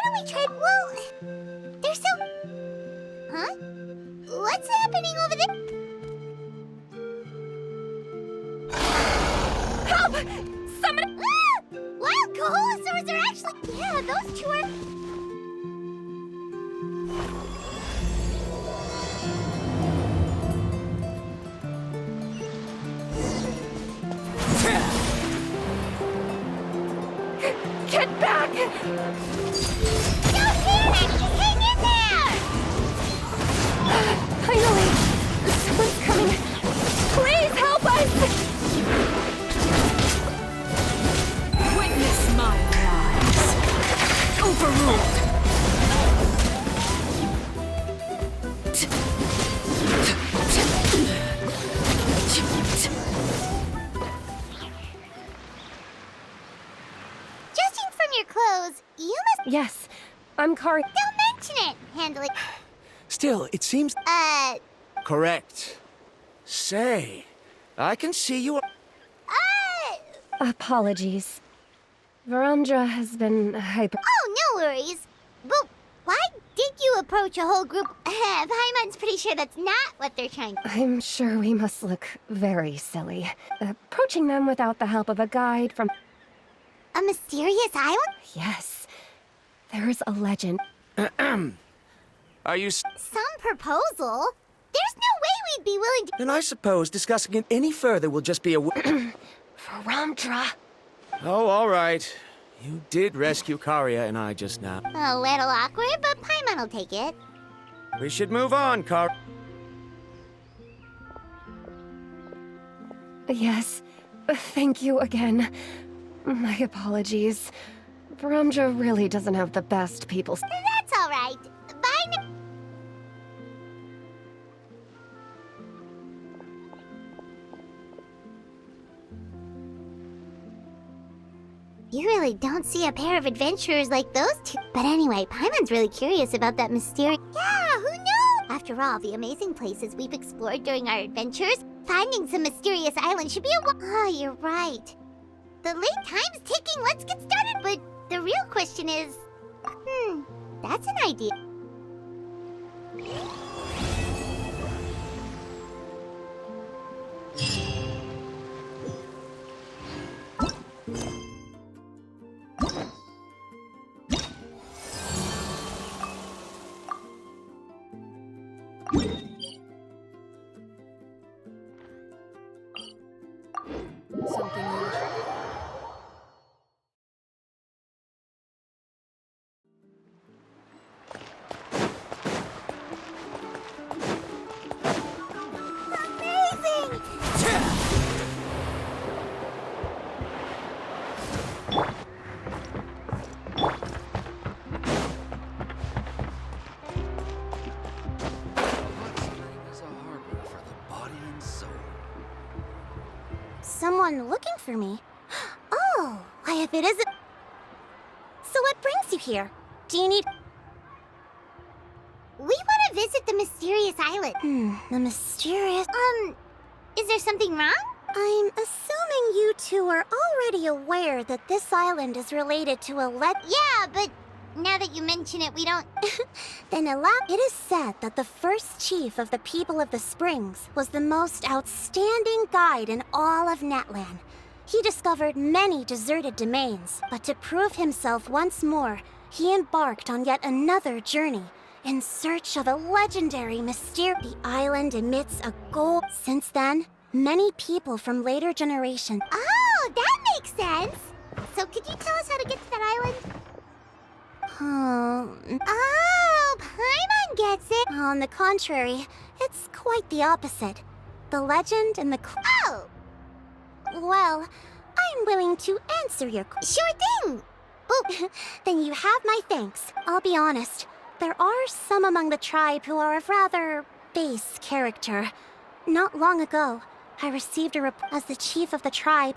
don't we try? Well, they're so. Huh? What's happening over there? Help! Somebody! Ah! Wild Koholosaurs are actually. Yeah, those two are. Get back! Don't panic! Just hang in there! Finally! Someone's coming! Please help us! Witness my rise! Overruled! Judging from your clothes, you must. Yes, I'm Kari. Don't mention it! Handling. Still, it seems correct. Say, I can see you. Apologies. Verandra has been hyper. Oh, no worries. But why did you approach a whole group? Paimon's pretty sure that's not what they're trying to. I'm sure we must look very silly. Approaching them without the help of a guide from. A mysterious island? Yes. There's a legend. Are you? Some proposal? There's no way we'd be willing to. Then I suppose discussing it any further will just be a. Verandra. Oh, all right. You did rescue Karia and I just now. A little awkward, but Paimon will take it. We should move on, Kar. Yes. Thank you again. My apologies. Verandra really doesn't have the best people. That's all right. Bye now. You really don't see a pair of adventurers like those two. But anyway, Paimon's really curious about that mysterious. Yeah, who knew? After all the amazing places we've explored during our adventures, finding some mysterious island should be a. Oh, you're right. The late time's ticking. Let's get started. But the real question is, that's an idea. Something new. Amazing! Is a harbor for the body and soul. Someone looking for me? Oh, why if it isn't... So what brings you here? Do you need... We want to visit the mysterious island. The mysterious... is there something wrong? I'm assuming you two are already aware that this island is related to a Yeah, but now that you mention it, we don't... Then it is said that the first chief of the people of the Springs was the most outstanding guide in all of Natlan. He discovered many deserted domains, but to prove himself once more, he embarked on yet another journey in search of a legendary mysterious. The island emits a gold. Since then, many people from later generations. Oh, that makes sense. So could you tell us how to get to that island? Oh, Paimon gets it. On the contrary, it's quite the opposite. The legend and the... Oh! Well, I'm willing to answer your question. Sure thing! Oh, then you have my thanks. I'll be honest. There are some among the tribe who are of rather base character. Not long ago, I received a report as the chief of the tribe.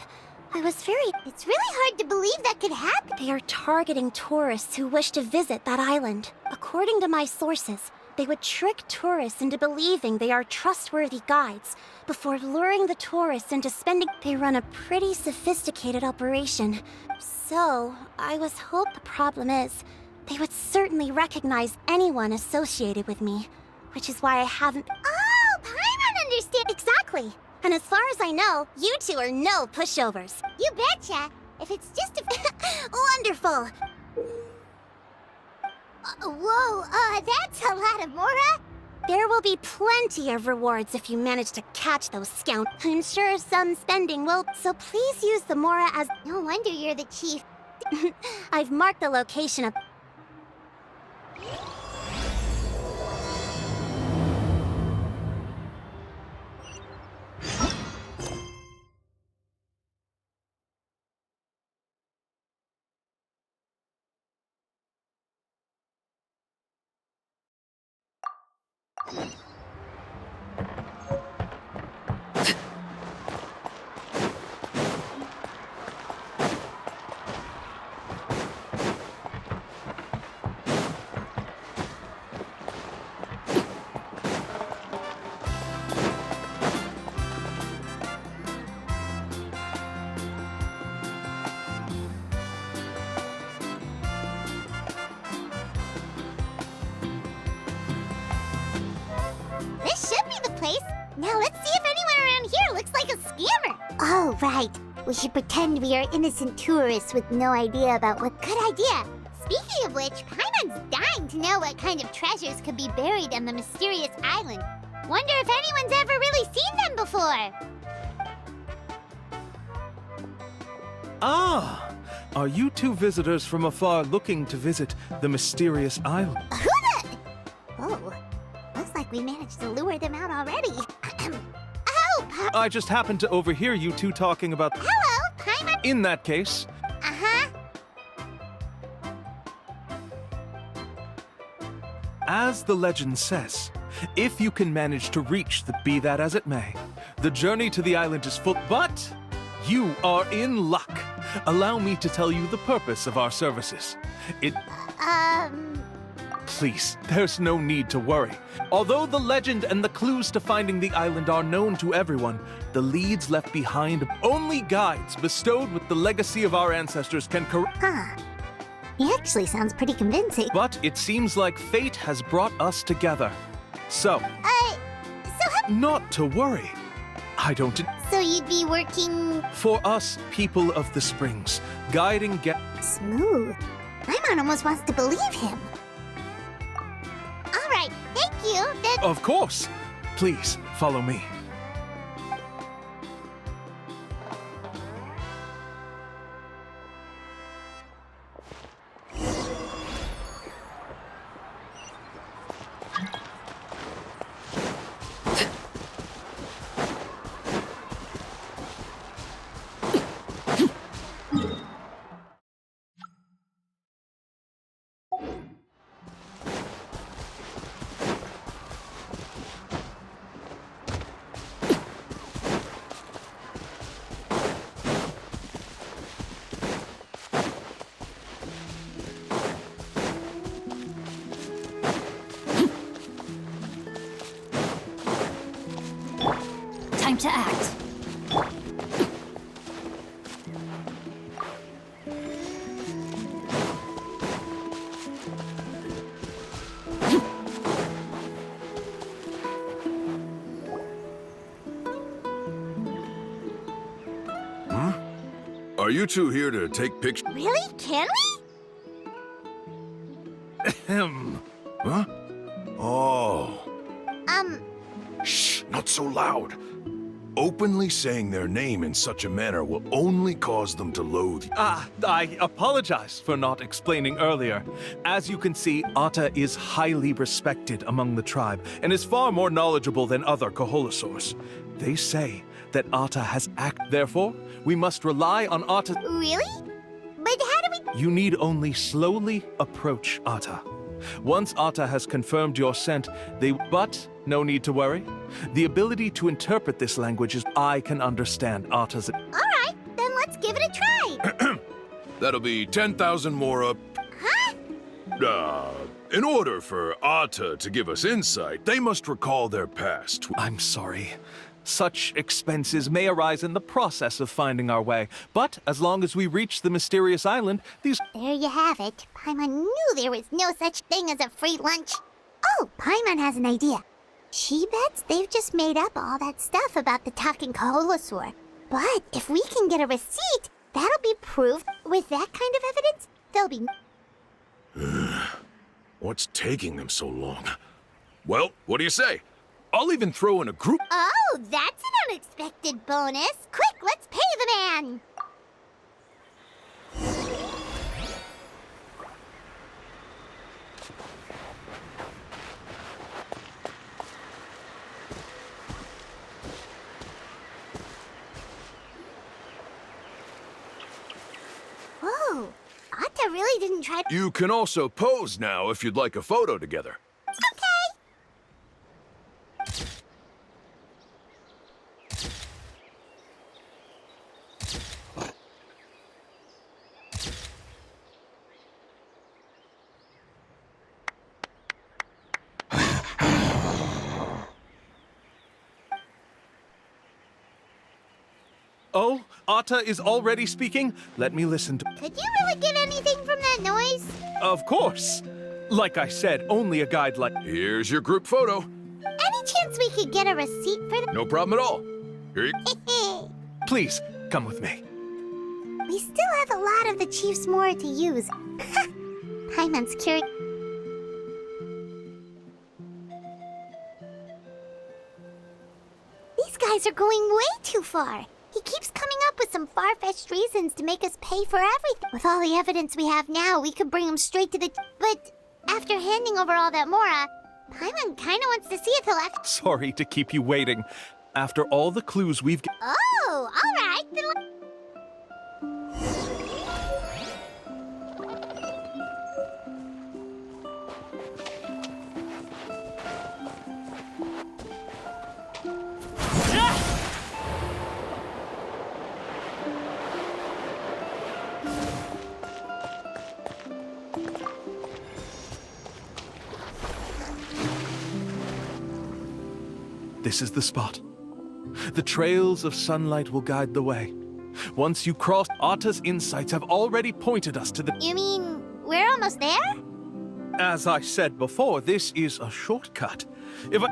I was very... It's really hard to believe that could happen. They are targeting tourists who wish to visit that island. According to my sources, they would trick tourists into believing they are trustworthy guides before luring the tourists into spending... They run a pretty sophisticated operation. So, I was hoping the problem is, they would certainly recognize anyone associated with me, which is why I haven't... Oh, Paimon understand! Exactly! And as far as I know, you two are no pushovers. You betcha! If it's just a... Wonderful! Whoa, that's a lot of Mora! There will be plenty of rewards if you manage to catch those scoundrels. I'm sure some spending will, so please use the Mora as... No wonder you're the chief. I've marked the location of... This should be the place. Now let's see if anyone around here looks like a scammer. Oh, right. We should pretend we are innocent tourists with no idea about what... Good idea. Speaking of which, Paimon's dying to know what kind of treasures could be buried on the mysterious island. Wonder if anyone's ever really seen them before. Ah! Are you two visitors from afar looking to visit the mysterious island? Who the... Oh, looks like we managed to lure them out already. Oh, I just happened to overhear you two talking about... hello, Paimon. In that case, Uh-huh. as the legend says, if you can manage to reach the be that as it may, the journey to the island is full, but you are in luck. Allow me to tell you the purpose of our services. Please, there's no need to worry. Although the legend and the clues to finding the island are known to everyone, the leads left behind, only guides bestowed with the legacy of our ancestors can correct. Huh. He actually sounds pretty convincing. But it seems like fate has brought us together. So, not to worry. I don't... So you'd be working... For us, people of the Springs, guiding Smooth. Paimon almost wants to believe him. All right, thank you. Of course. Please, follow me. Time to act. Are you two here to take pictures? Really? Can we? Ahem. Huh? Oh. Shh. Not so loud. Openly saying their name in such a manner will only cause them to loathe you. I apologize for not explaining earlier. As you can see, Atta is highly respected among the tribe and is far more knowledgeable than other Koholosaurs. They say that Atta has therefore, we must rely on Atta. Really? But how do we... You need only slowly approach Atta. Once Atta has confirmed your scent, but no need to worry. The ability to interpret this language is I can understand Atta's... All right, then let's give it a try. That'll be 10,000 more up. Huh? In order for Atta to give us insight, they must recall their past. I'm sorry. Such expenses may arise in the process of finding our way, but as long as we reach the mysterious island, these— There you have it. Paimon knew there was no such thing as a free lunch. Oh, Paimon has an idea. She bets they've just made up all that stuff about the talking Kaholosaur. But if we can get a receipt, that'll be proof. With that kind of evidence, there'll be... What's taking them so long? Well, what do you say? I'll even throw in a group. Oh, that's an unexpected bonus. Quick, let's pay the man. Whoa, Atta really didn't try to... You can also pose now if you'd like a photo together. Okay. Oh, Atta is already speaking? Let me listen to— Could you really get anything from that noise? Of course! Like I said, only a guide like— Here's your group photo. Any chance we could get a receipt for No problem at all. Here you... the... Please, come with me. We still have a lot of the Chief's more to use. Paimon's curious. These guys are going way too far. He keeps coming up with some far-fetched reasons to make us pay for everything. With all the evidence we have now, we could bring him straight to the... But after handing over all that Mora, Paimon kinda wants to see if he'll act... Sorry to keep you waiting. After all the clues we've— Oh, all right. Then This is the spot. The trails of sunlight will guide the way. Once you cross, Atta's insights have already pointed us to the— You mean we're almost there? As I said before, this is a shortcut.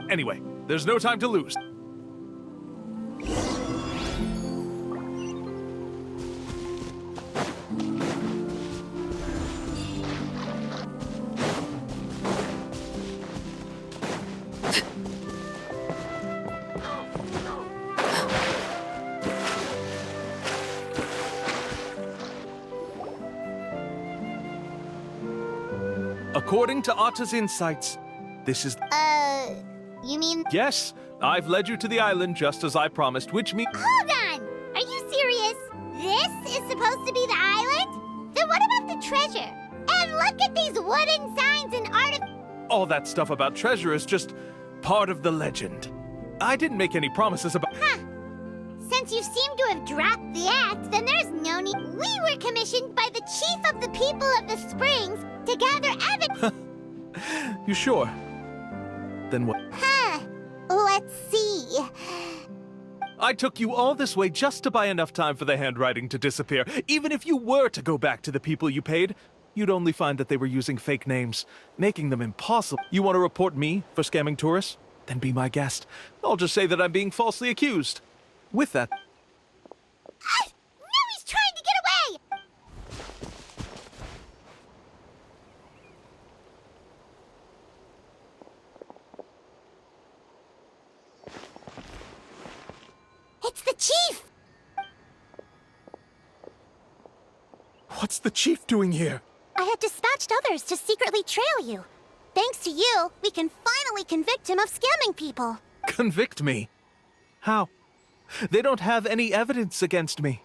Anyway, there's no time to lose. According to Atta's insights, this is— You mean... Yes, I've led you to the island just as I promised, which means— Hold on! Are you serious? This is supposed to be the island? Then what about the treasure? And look at these wooden signs and all that stuff about treasure is just part of the legend. I didn't make any promises about— Huh. Since you seem to have dropped the act, then there's no need. We were commissioned by the chief of the people of the Springs to gather evidence. You sure? Then what? Huh. Let's see. I took you all this way just to buy enough time for the handwriting to disappear. Even if you were to go back to the people you paid, you'd only find that they were using fake names, making them impossible. You want to report me for scamming tourists? Then be my guest. I'll just say that I'm being falsely accused. With that— Now he's trying to get away! It's the chief! What's the chief doing here? I had dispatched others to secretly trail you. Thanks to you, we can finally convict him of scamming people. Convict me? How? They don't have any evidence against me.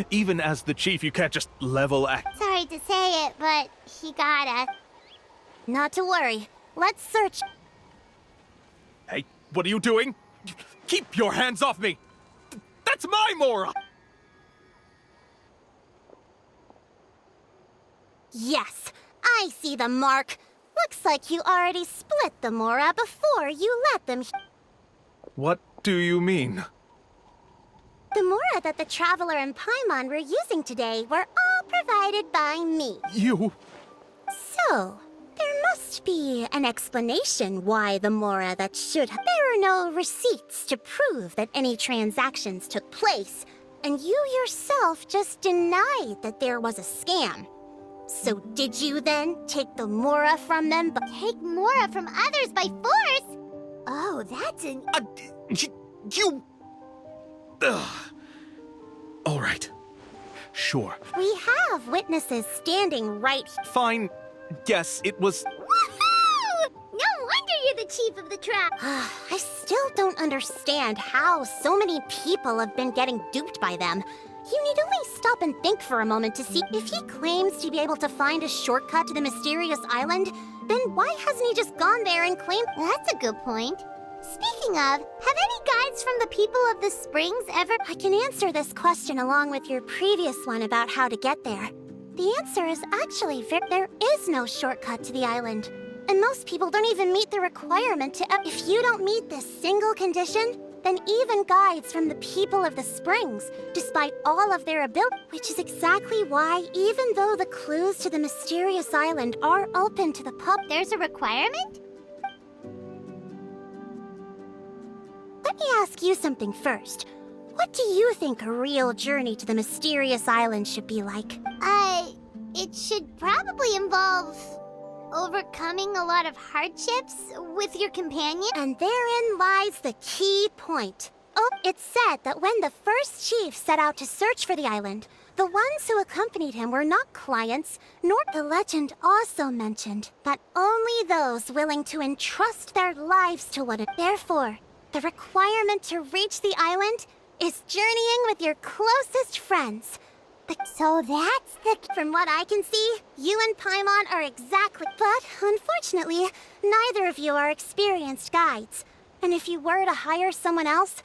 Even as the chief, you can't just level act. Sorry to say it, but he got us. Not to worry. Let's search. Hey, what are you doing? Keep your hands off me! That's my Mora! Yes, I see the mark. Looks like you already split the Mora before you let them. What do you mean? The Mora that the Traveler and Paimon were using today were all provided by me. You... So, there must be an explanation why the Mora that should have... There are no receipts to prove that any transactions took place, and you yourself just denied that there was a scam. So did you then take the Mora from them? Take Mora from others by force? Oh, that's an... You... Ugh. All right. Sure. We have witnesses standing right here. Fine. Guess it was... Woohoo! No wonder you're the chief of the trap. I still don't understand how so many people have been getting duped by them. You need only stop and think for a moment to see if he claims to be able to find a shortcut to the mysterious island, then why hasn't he just gone there and claimed... That's a good point. Speaking of, have any guides from the people of the springs ever... I can answer this question along with your previous one about how to get there. The answer is actually there is no shortcut to the island. And most people don't even meet the requirement to... If you don't meet this single condition, then even guides from the people of the springs, despite all of their ability... Which is exactly why, even though the clues to the mysterious island are open to the pub... There's a requirement? Let me ask you something first. What do you think a real journey to the mysterious island should be like? It should probably involve overcoming a lot of hardships with your companion. And therein lies the key point. Oh, it's said that when the first chief set out to search for the island, the ones who accompanied him were not clients, nor the legend also mentioned that only those willing to entrust their lives to one another. Therefore, the requirement to reach the island is journeying with your closest friends. So that's the... From what I can see, you and Paimon are exactly... But, unfortunately, neither of you are experienced guides. And if you were to hire someone else,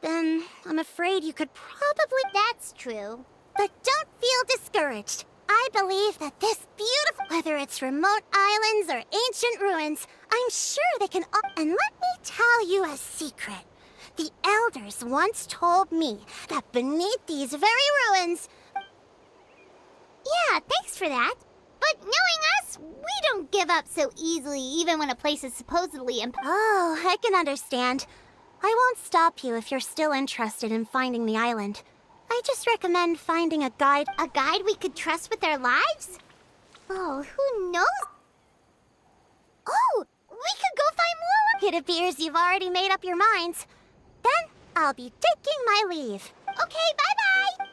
then I'm afraid you could probably... That's true. But don't feel discouraged. I believe that this beautiful... Whether it's remote islands or ancient ruins, I'm sure they can... And let me tell you a secret. The elders once told me that beneath these very ruins... Yeah, thanks for that. But knowing us, we don't give up so easily even when a place is supposedly Oh, I can understand. I won't stop you if you're still interested in finding the island. I just recommend finding a guide. A guide we could trust with their lives? Oh, who knows? Oh, we could go find more. It appears you've already made up your minds. Then I'll be taking my leave. Okay, bye-bye!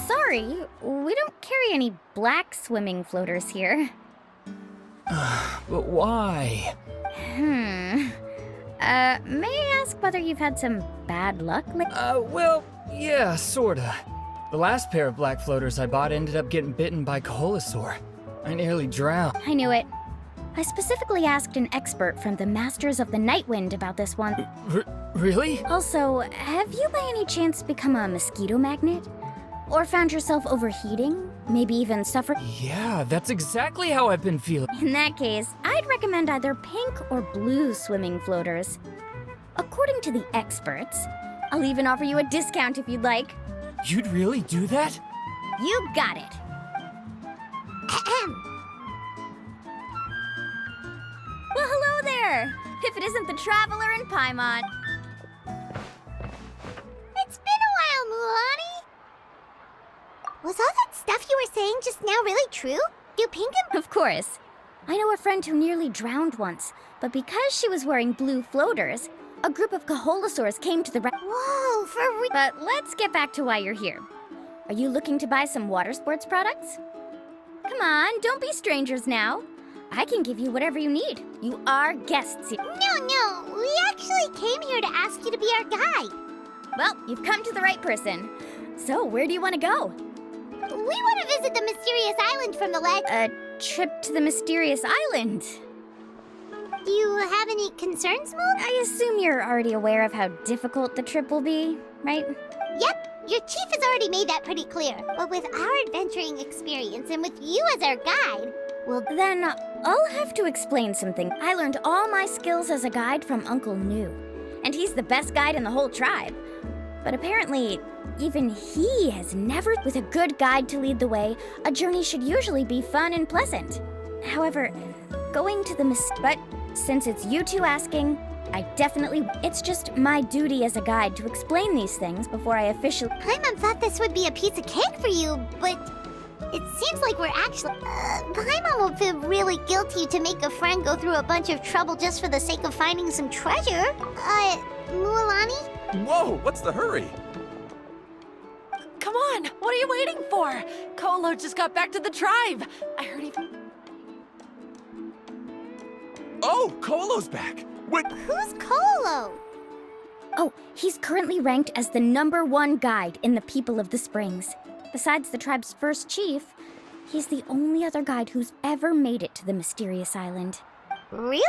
Sorry, we don't carry any black swimming floaters here. But why? May I ask whether you've had some bad luck lately? Well, yeah, sorta. The last pair of black floaters I bought ended up getting bitten by Koholosaur. I nearly drowned. I knew it. I specifically asked an expert from the Masters of the Nightwind about this one. Really? Also, have you by any chance become a mosquito magnet? Or found yourself overheating? Maybe even suffer? Yeah, that's exactly how I've been feeling. In that case, I'd recommend either pink or blue swimming floaters. According to the experts, I'll even offer you a discount if you'd like. You'd really do that? You got it. traveler in Paimon. It's been a while, Mulan. Was all that stuff you were saying just now really true? Do Pink and... Of course. I know a friend who nearly drowned once, but because she was wearing blue floaters, a group of Kaholosaurs came to the Whoa, for real? But let's get back to why you're here. Are you looking to buy some water sports products? Come on, don't be strangers now. I can give you whatever you need. You are guests here. No, we actually came here to ask you to be our guide. Well, you've come to the right person. So, where do you want to go? We want to visit the mysterious island from the leg. A trip to the mysterious island. Do you have any concerns, Moon? I assume you're already aware of how difficult the trip will be, right? Yep, your chief has already made that pretty clear. But with our adventuring experience and with you as our guide, well, Then I'll have to explain something. I learned all my skills as a guide from Uncle New, and he's the best guide in the whole tribe. But apparently, even he has never... With a good guide to lead the way, a journey should usually be fun and pleasant. However, going to the But since it's you two asking, I definitely... It's just my duty as a guide to explain these things before I officially... Paimon thought this would be a piece of cake for you, but it seems like we're actually... Paimon will feel really guilty to make a friend go through a bunch of trouble just for the sake of finding some treasure. Mualani? Whoa, what's the hurry? Come on, what are you waiting for? Kolo just got back to the tribe. I heard he... Oh, Kolo's back. Wait, Who's Kolo? Oh, he's currently ranked as the #1 guide in the People of the Springs. Besides the tribe's first chief, he's the only other guide who's ever made it to the mysterious island. Really?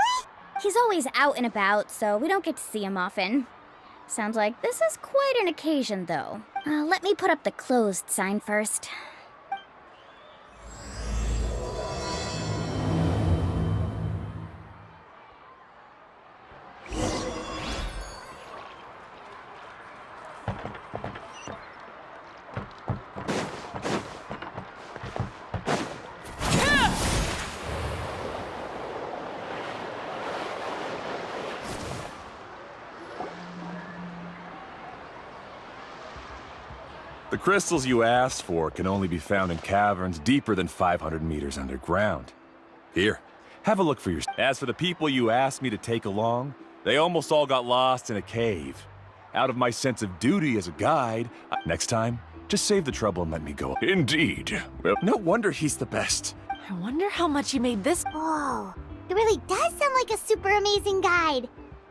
He's always out and about, so we don't get to see him often. Sounds like this is quite an occasion, though. Let me put up the closed sign first. the crystals you asked for can only be found in caverns deeper than 500 meters underground. Here, have a look for yourself. As for the people you asked me to take along, they almost all got lost in a cave. Out of my sense of duty as a guide, next time, just save the trouble and let me go. Indeed. Well, no wonder he's the best. I wonder how much he made this... Whoa, it really does sound like a super amazing guide.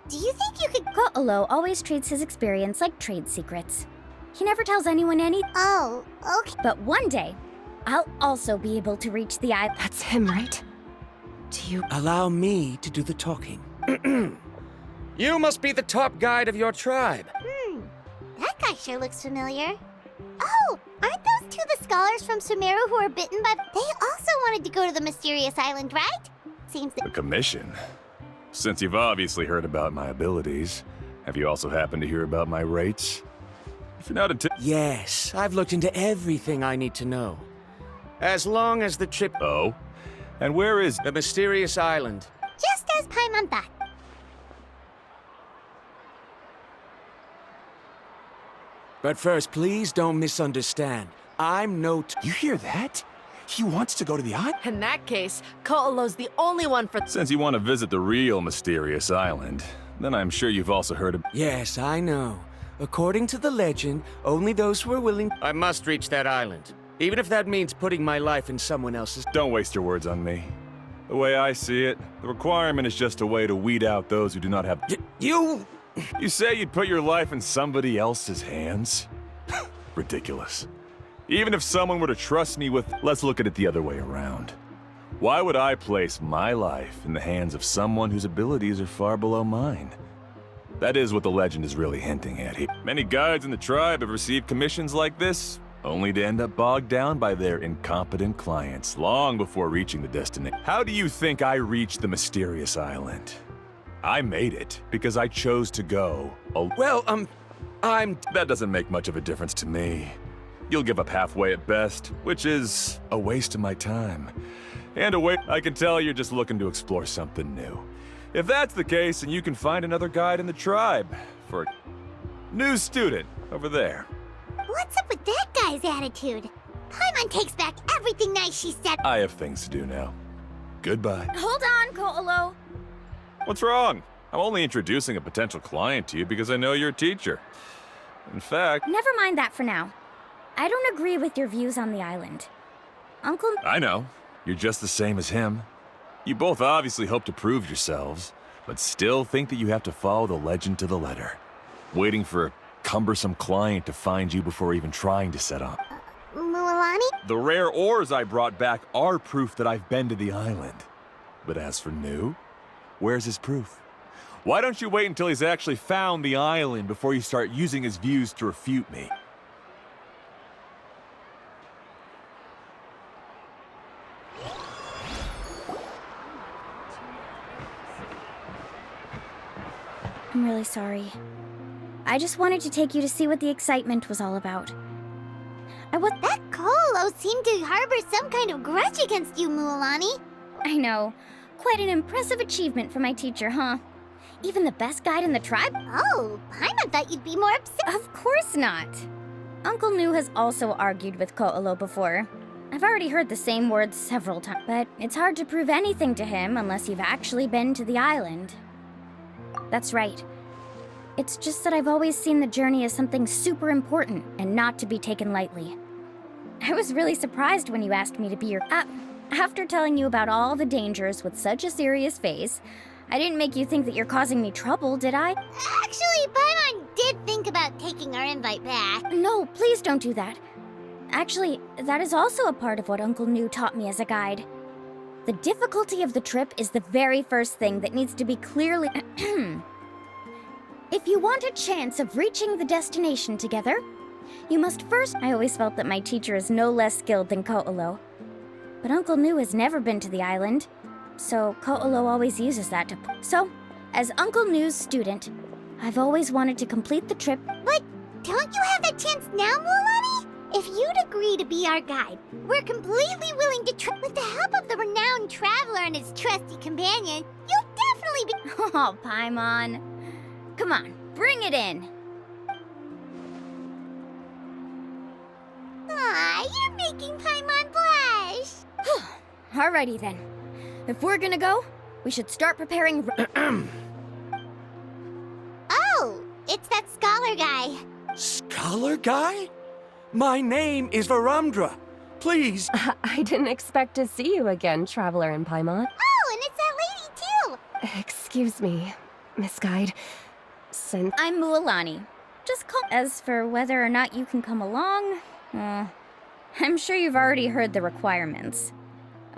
Do you think you could... Ko'olo always treats his experience like trade secrets. He never tells anyone anything. Oh, okay. But one day, I'll also be able to reach the island. That's him, right? Do you... Allow me to do the talking. You must be the top guide of your tribe. That guy sure looks familiar. Oh, aren't those two the scholars from Sumeru who were bitten by... They also wanted to go to the mysterious island, right? Seems A commission? Since you've obviously heard about my abilities, have you also happened to hear about my rates? If you're not into... Yes, I've looked into everything I need to know. As long as the trip... Oh? And where is... The mysterious island. just as Paimon thought. But first, please don't misunderstand. I'm no... You hear that? He wants to go to the island? In that case, Ko'olo's the only one for... Since you want to visit the real mysterious island, then I'm sure you've also heard of... Yes, I know. According to the legend, only those who are willing... I must reach that island. Even if that means putting my life in someone else's... Don't waste your words on me. The way I see it, the requirement is just a way to weed out those who do not have... You... You say you'd put your life in somebody else's hands? Ridiculous. Even if someone were to trust me with... Let's look at it the other way around. Why would I place my life in the hands of someone whose abilities are far below mine? That is what the legend is really hinting at here. Many guides in the tribe have received commissions like this, only to end up bogged down by their incompetent clients long before reaching the destination. How do you think I reached the mysterious island? I made it because I chose to go. Well, That doesn't make much of a difference to me. You'll give up halfway at best, which is a waste of my time. And I can tell you're just looking to explore something new. If that's the case, then you can find another guide in the tribe for a new student over there. What's up with that guy's attitude? Paimon takes back everything nice she said. I have things to do now. Goodbye. Hold on, Ko'olo. What's wrong? I'm only introducing a potential client to you because I know you're a teacher. In fact... Never mind that for now. I don't agree with your views on the island. Uncle... I know. You're just the same as him. You both obviously hope to prove yourselves, but still think that you have to follow the legend to the letter. Waiting for a cumbersome client to find you before even trying to set up. Mualani? The rare ores I brought back are proof that I've been to the island. But as for New, where's his proof? Why don't you wait until he's actually found the island before you start using his views to refute me? I'm really sorry. I just wanted to take you to see what the excitement was all about. That Ko'olo seemed to harbor some kind of grudge against you, Mualani. I know. Quite an impressive achievement for my teacher, huh? Even the best guide in the tribe? Oh, Paimon thought you'd be more upset. Of course not. Uncle Nu has also argued with Ko'olo before. I've already heard the same words several times, but it's hard to prove anything to him unless you've actually been to the island. That's right. It's just that I've always seen the journey as something super important and not to be taken lightly. I was really surprised when you asked me to be your... After telling you about all the dangers with such a serious face, I didn't make you think that you're causing me trouble, did I? Actually, Paimon did think about taking our invite back. No, please don't do that. Actually, that is also a part of what Uncle Nu taught me as a guide. The difficulty of the trip is the very first thing that needs to be clearly... If you want a chance of reaching the destination together, you must first... I always felt that my teacher is no less skilled than Ko'olo. But Uncle Nu has never been to the island, so Ko'olo always uses that to... So, as Uncle Nu's student, I've always wanted to complete the trip. But don't you have that chance now, Mualani? If you'd agree to be our guide, we're completely willing to trip with the help of the renowned traveler and his trusty companion. You'll definitely be... Oh, Paimon. Come on, bring it in. Aw, you're making Paimon blush. Alrighty then. If we're gonna go, we should start preparing... Oh, it's that scholar guy. Scholar guy? My name is Varamdra. Please. I didn't expect to see you again, Traveler and Paimon. Oh, and it's that lady too. Excuse me, Miss Guide. Since I'm Mualani. Just call... As for whether or not you can come along, I'm sure you've already heard the requirements.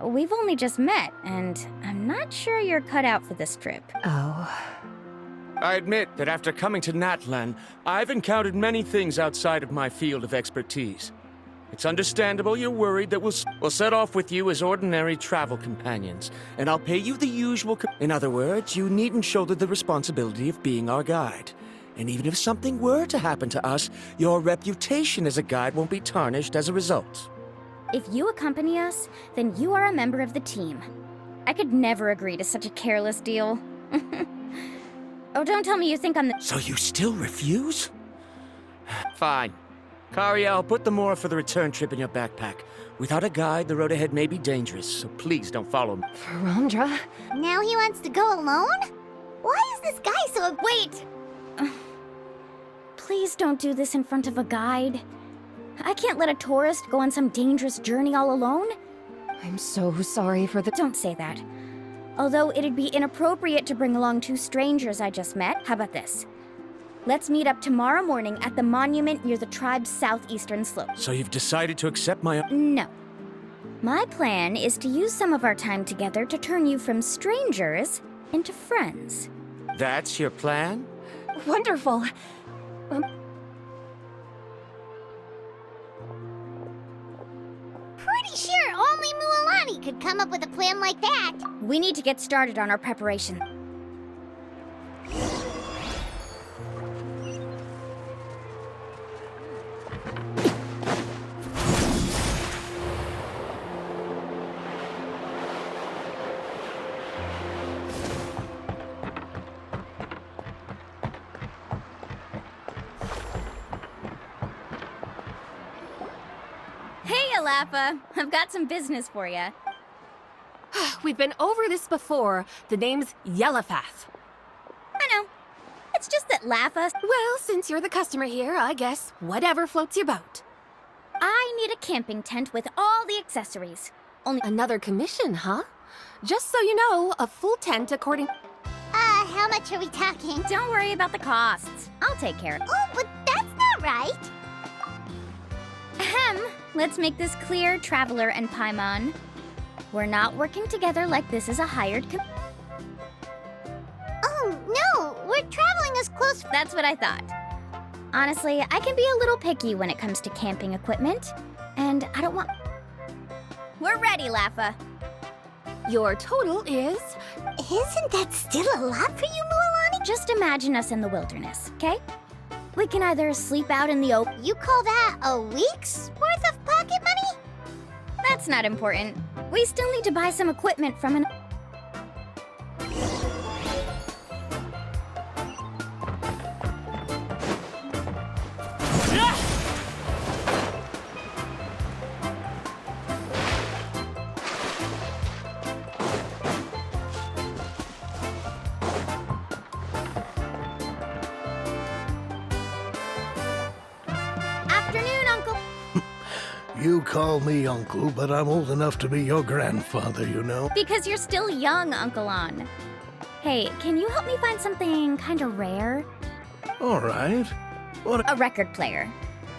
We've only just met, and I'm not sure you're cut out for this trip. Oh. I admit that after coming to Natlan, I've encountered many things outside of my field of expertise. It's understandable you're worried that we'll set off with you as ordinary travel companions, and I'll pay you the usual... In other words, you needn't shoulder the responsibility of being our guide. And even if something were to happen to us, your reputation as a guide won't be tarnished as a result. If you accompany us, then you are a member of the team. I could never agree to such a careless deal. Oh, don't tell me you think I'm the... So you still refuse? Fine. Kariel, put the Mora for the return trip in your backpack. Without a guide, the road ahead may be dangerous, so please don't follow me. Varamdra? Now he wants to go alone? Why is this guy so... Wait! Please don't do this in front of a guide. I can't let a tourist go on some dangerous journey all alone. I'm so sorry for the... Don't say that. Although it'd be inappropriate to bring along two strangers I just met, how about this? Let's meet up tomorrow morning at the monument near the tribe's southeastern slope. So you've decided to accept my... No. My plan is to use some of our time together to turn you from strangers into friends. That's your plan? Wonderful. Pretty sure only Mualani could come up with a plan like that. We need to get started on our preparation. Hiya, Lappa. I've got some business for you. We've been over this before. The name's Yellowfath. I know. It's just that Lappa... Well, since you're the customer here, I guess whatever floats your boat. I need a camping tent with all the accessories. Only... Another commission, huh? Just so you know, a full tent according... How much are we talking? Don't worry about the costs. I'll take care of it. Oh, but that's not right. Ahem. Let's make this clear, Traveler and Paimon. We're not working together like this is a hired Oh, no, we're traveling as close... That's what I thought. Honestly, I can be a little picky when it comes to camping equipment, and I don't want... We're ready, Lappa. Your total is... Isn't that still a lot for you, Mualani? Just imagine us in the wilderness, okay? We can either sleep out in the open... You call that a week's worth of pocket money? That's not important. We still need to buy some equipment from an... Afternoon, Uncle. You call me uncle, but I'm old enough to be your grandfather, you know. Because you're still young, Uncle On. Hey, can you help me find something kind of rare? All right. What? A record player.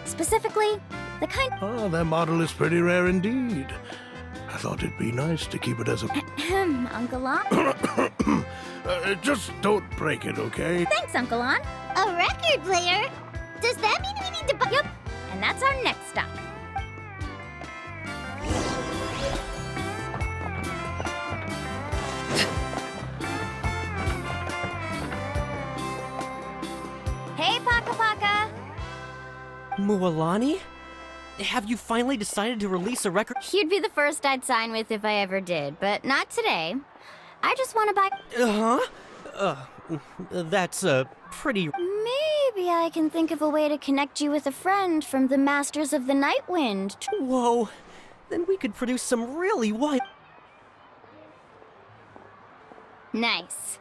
Specifically, the kind... Oh, that model is pretty rare indeed. I thought it'd be nice to keep it as a... Uncle On? Just don't break it, okay? Thanks, Uncle On. A record player? Does that mean we need to buy... Yep, and that's our next stop. Hey, Paka Paka! Mualani? Have you finally decided to release a record? You'd be the first I'd sign with if I ever did, but not today. I just want to buy... That's pretty... Maybe I can think of a way to connect you with a friend from the Masters of the Night Wind. Whoa, then we could produce some really wild... Nice.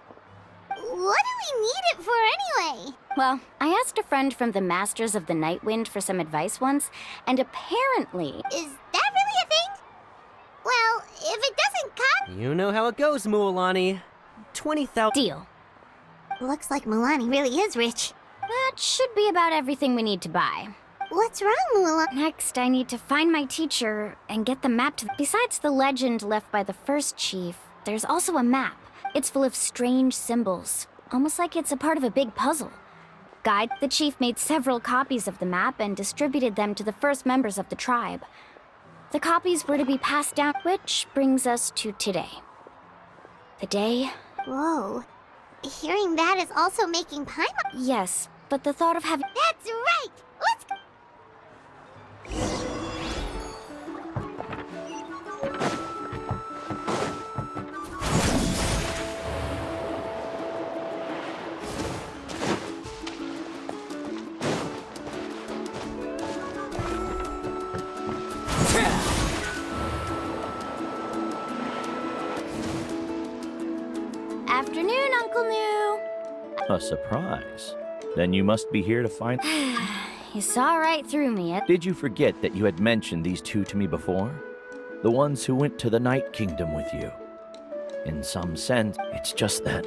What do we need it for anyway? Well, I asked a friend from the Masters of the Night Wind for some advice once, and apparently... Is that really a thing? Well, if it doesn't cut... You know how it goes, Mualani. 20,000... Deal. Looks like Mualani really is rich. That should be about everything we need to buy. What's wrong, Mualani? Next, I need to find my teacher and get the map to... Besides the legend left by the first chief, there's also a map. It's full of strange symbols, almost like it's a part of a big puzzle. Guide, the chief made several copies of the map and distributed them to the first members of the tribe. The copies were to be passed down, which brings us to today. The day... Whoa. Hearing that is also making Paimon... Yes, but the thought of having... That's right! Let's go! Afternoon, Uncle New. A surprise. Then you must be here to find... You saw right through me. Did you forget that you had mentioned these two to me before? The ones who went to the Night Kingdom with you. In some sense, it's just that...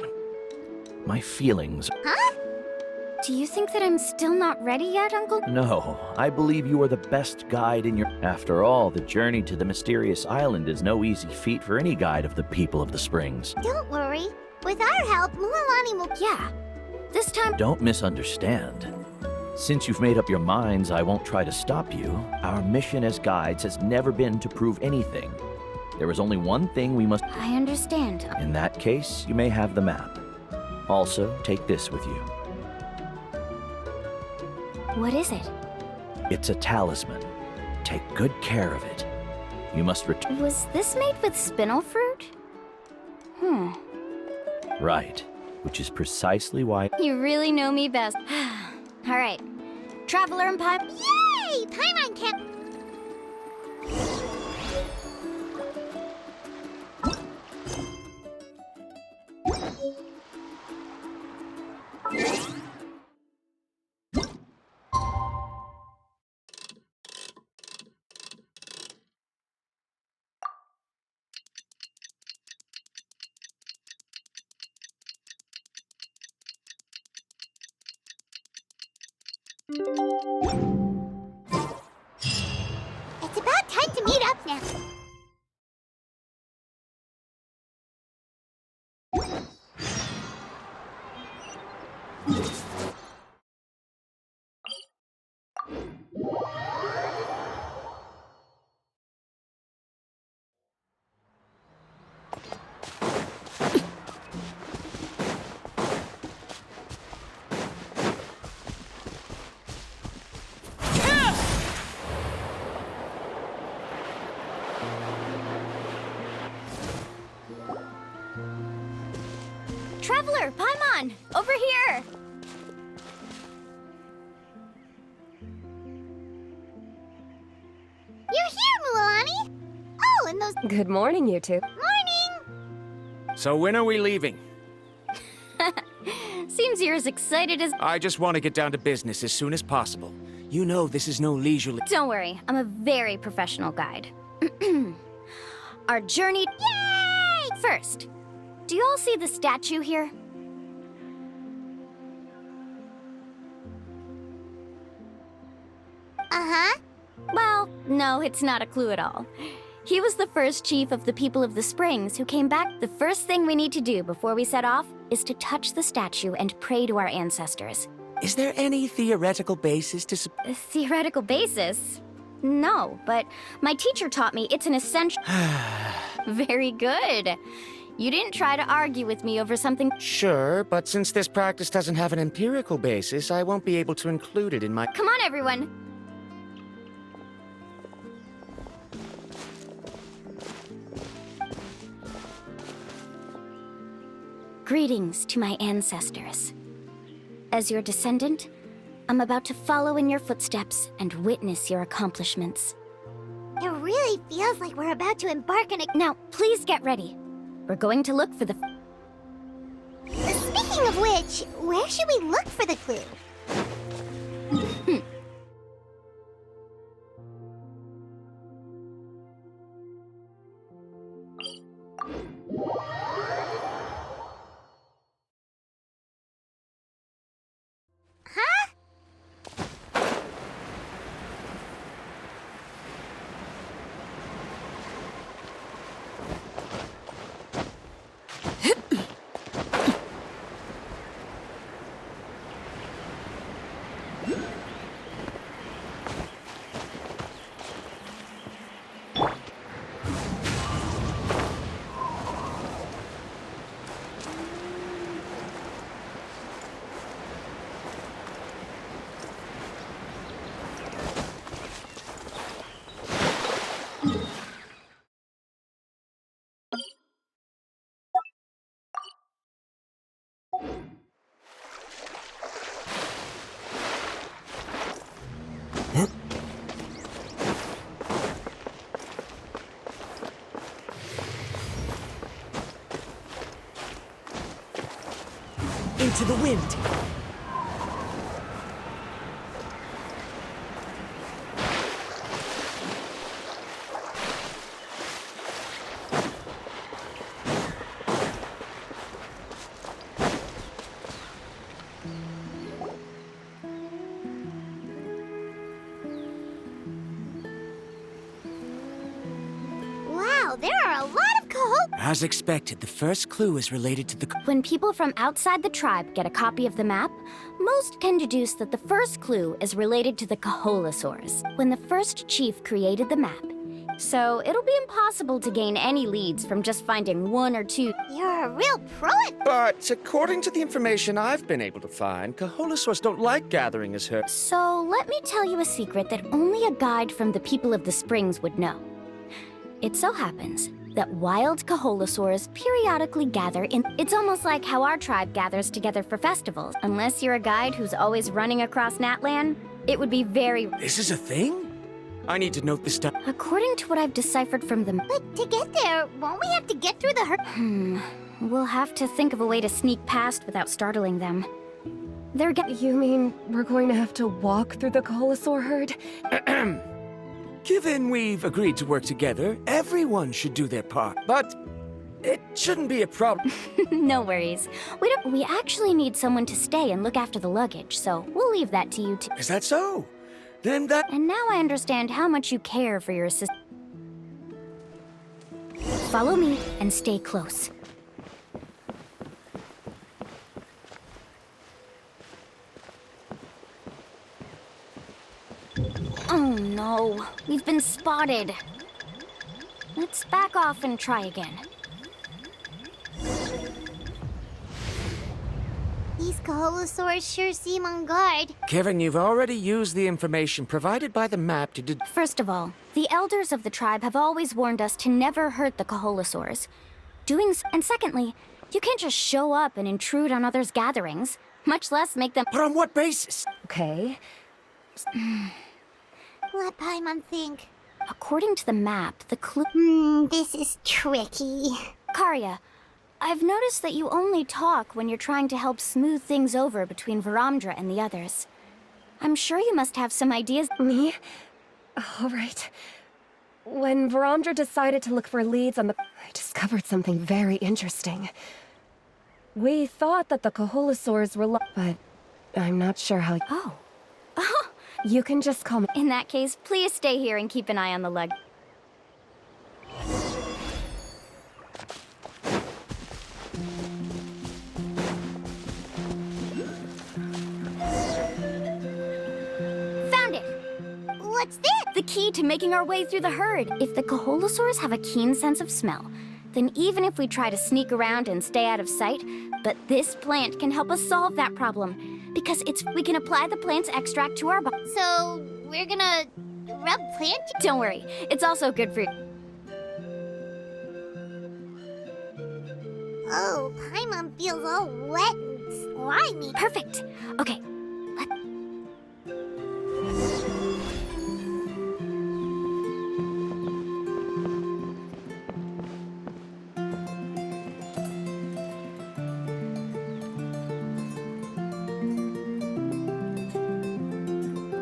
my feelings... Huh? Do you think that I'm still not ready yet, Uncle? No, I believe you are the best guide in your... After all, the journey to the mysterious island is no easy feat for any guide of the people of the Springs. Don't worry. With our help, Mualani will... Yeah. This time... Don't misunderstand. Since you've made up your minds I won't try to stop you, our mission as guides has never been to prove anything. There is only one thing we must... I understand. In that case, you may have the map. Also, take this with you. What is it? It's a talisman. Take good care of it. You must return... Was this made with spinel fruit? Right. Which is precisely why... You really know me best. All right. Traveler and Pipe. Yay! Paimon can't... It's about time to meet up now. Traveler, Paimon! Over here! You're here, Mualani! Oh, and those... Good morning, you two. Morning! So when are we leaving? Seems you're as excited as... I just want to get down to business as soon as possible. You know this is no leisurely... Don't worry, I'm a very professional guide. Our journey... Yay! First, do you all see the statue here? Uh-huh. Well, no, it's not a clue at all. He was the first chief of the people of the Springs who came back. The first thing we need to do before we set off is to touch the statue and pray to our ancestors. Is there any theoretical basis to... A theoretical basis? No, but my teacher taught me it's an essential... Very good. You didn't try to argue with me over something... Sure, but since this practice doesn't have an empirical basis, I won't be able to include it in my... Come on, everyone. Greetings to my ancestors. As your descendant, I'm about to follow in your footsteps and witness your accomplishments. It really feels like we're about to embark on a... Now, please get ready. We're going to look for the... Speaking of which, where should we look for the clue? Into the wind. Wow, there are a lot of As expected, the first clue is related to the... When people from outside the tribe get a copy of the map, most can deduce that the first clue is related to the Kaholasaurs, when the first chief created the map. So it'll be impossible to gain any leads from just finding one or two. You're a real pro at... But according to the information I've been able to find, Kaholasaurs don't like gathering as her... So let me tell you a secret that only a guide from the people of the Springs would know. It so happens that wild Kaholasaurs periodically gather in... It's almost like how our tribe gathers together for festivals. Unless you're a guide who's always running across Natlan, it would be very... This is a thing? I need to note this down. According to what I've deciphered from them... But to get there, won't we have to get through the we'll have to think of a way to sneak past without startling them. You mean we're going to have to walk through the Koholosaur herd? Given we've agreed to work together, everyone should do their part. But it shouldn't be a problem. No worries. We actually need someone to stay and look after the luggage, so we'll leave that to you two. Is that so? Then that... And now I understand how much you care for your assistant. Follow me and stay close. Oh no, we've been spotted. Let's back off and try again. These Koholosaurs sure seem on guard. Kevin, you've already used the information provided by the map to First of all, the elders of the tribe have always warned us to never hurt the Koholosaurs. And secondly, you can't just show up and intrude on others' gatherings, much less make them— But on what basis? Okay. Let Paimon think. According to the map, the clue— this is tricky. Karya, I've noticed that you only talk when you're trying to help smooth things over between Varamdra and the others. I'm sure you must have some ideas— Me? All right. When Varamdra decided to look for leads on I discovered something very interesting. We thought that the Koholosaurs were but I'm not sure how— Oh. You can just call me— In that case, please stay here and keep an eye on the luggage. Found it! What's this? The key to making our way through the herd. If the Koholosaurs have a keen sense of smell, then even if we try to sneak around and stay out of sight, but this plant can help us solve that problem. Because we can apply the plant's extract to our body. So, we're gonna rub plant? Don't worry, it's also good for you. Oh, Paimon feels all wet and slimy. Perfect. Okay.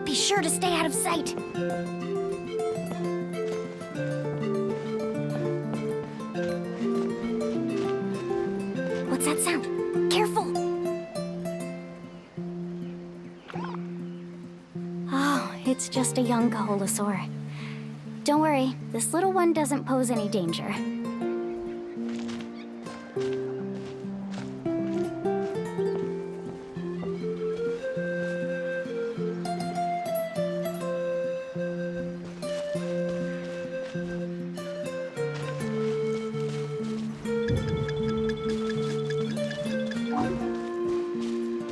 Be sure to stay out of sight. What's that sound? Careful! Oh, it's just a young Koholosaur. Don't worry, this little one doesn't pose any danger.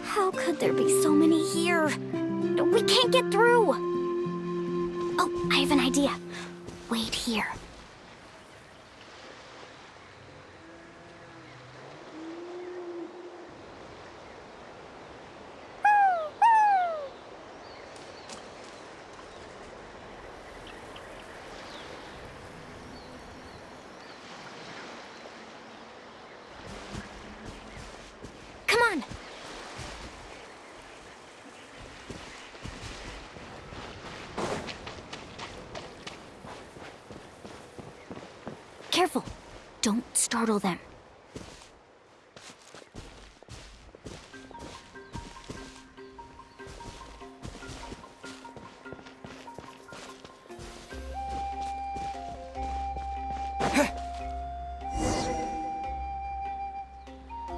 How could there be so many here? We can't get through! Oh, I have an idea. Wait here. Come on! Careful! Don't startle them.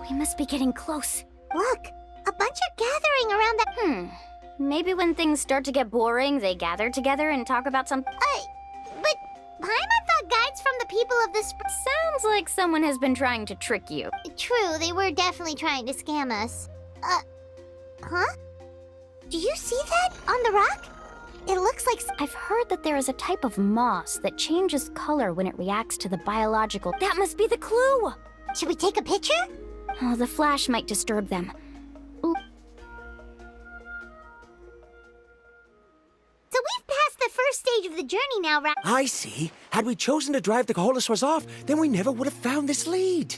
We must be getting close. Look, a bunch are gathering around that— Maybe when things start to get boring, they gather together and talk about something. But Paimon thought guides from the people of this— Sounds like someone has been trying to trick you. True, they were definitely trying to scam us. Huh? Do you see that on the rock? It looks like— I've heard that there is a type of moss that changes color when it reacts to the biological— That must be the clue! Should we take a picture? Oh, the flash might disturb them. Ooh. So we've passed the first stage of the journey now, right? I see. Had we chosen to drive the Koholosaurs off, then we never would have found this lead.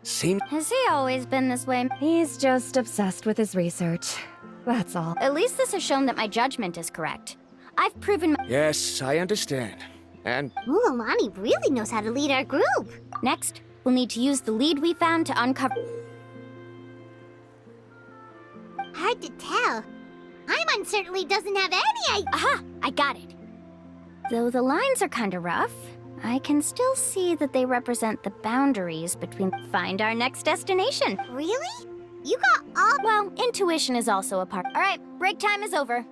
Seems... Has he always been this way? He's just obsessed with his research. That's all. At least this has shown that my judgment is correct. I've proven my... Yes, I understand. And... Ooh, Alani really knows how to lead our group. Next, we'll need to use the lead we found to uncover... Hard to tell. Paimon certainly doesn't have any idea. Aha! I got it. Though the lines are kinda rough, I can still see that they represent the boundaries between... Find our next destination. Really? You got all... Well, intuition is also a part. All right, break time is over.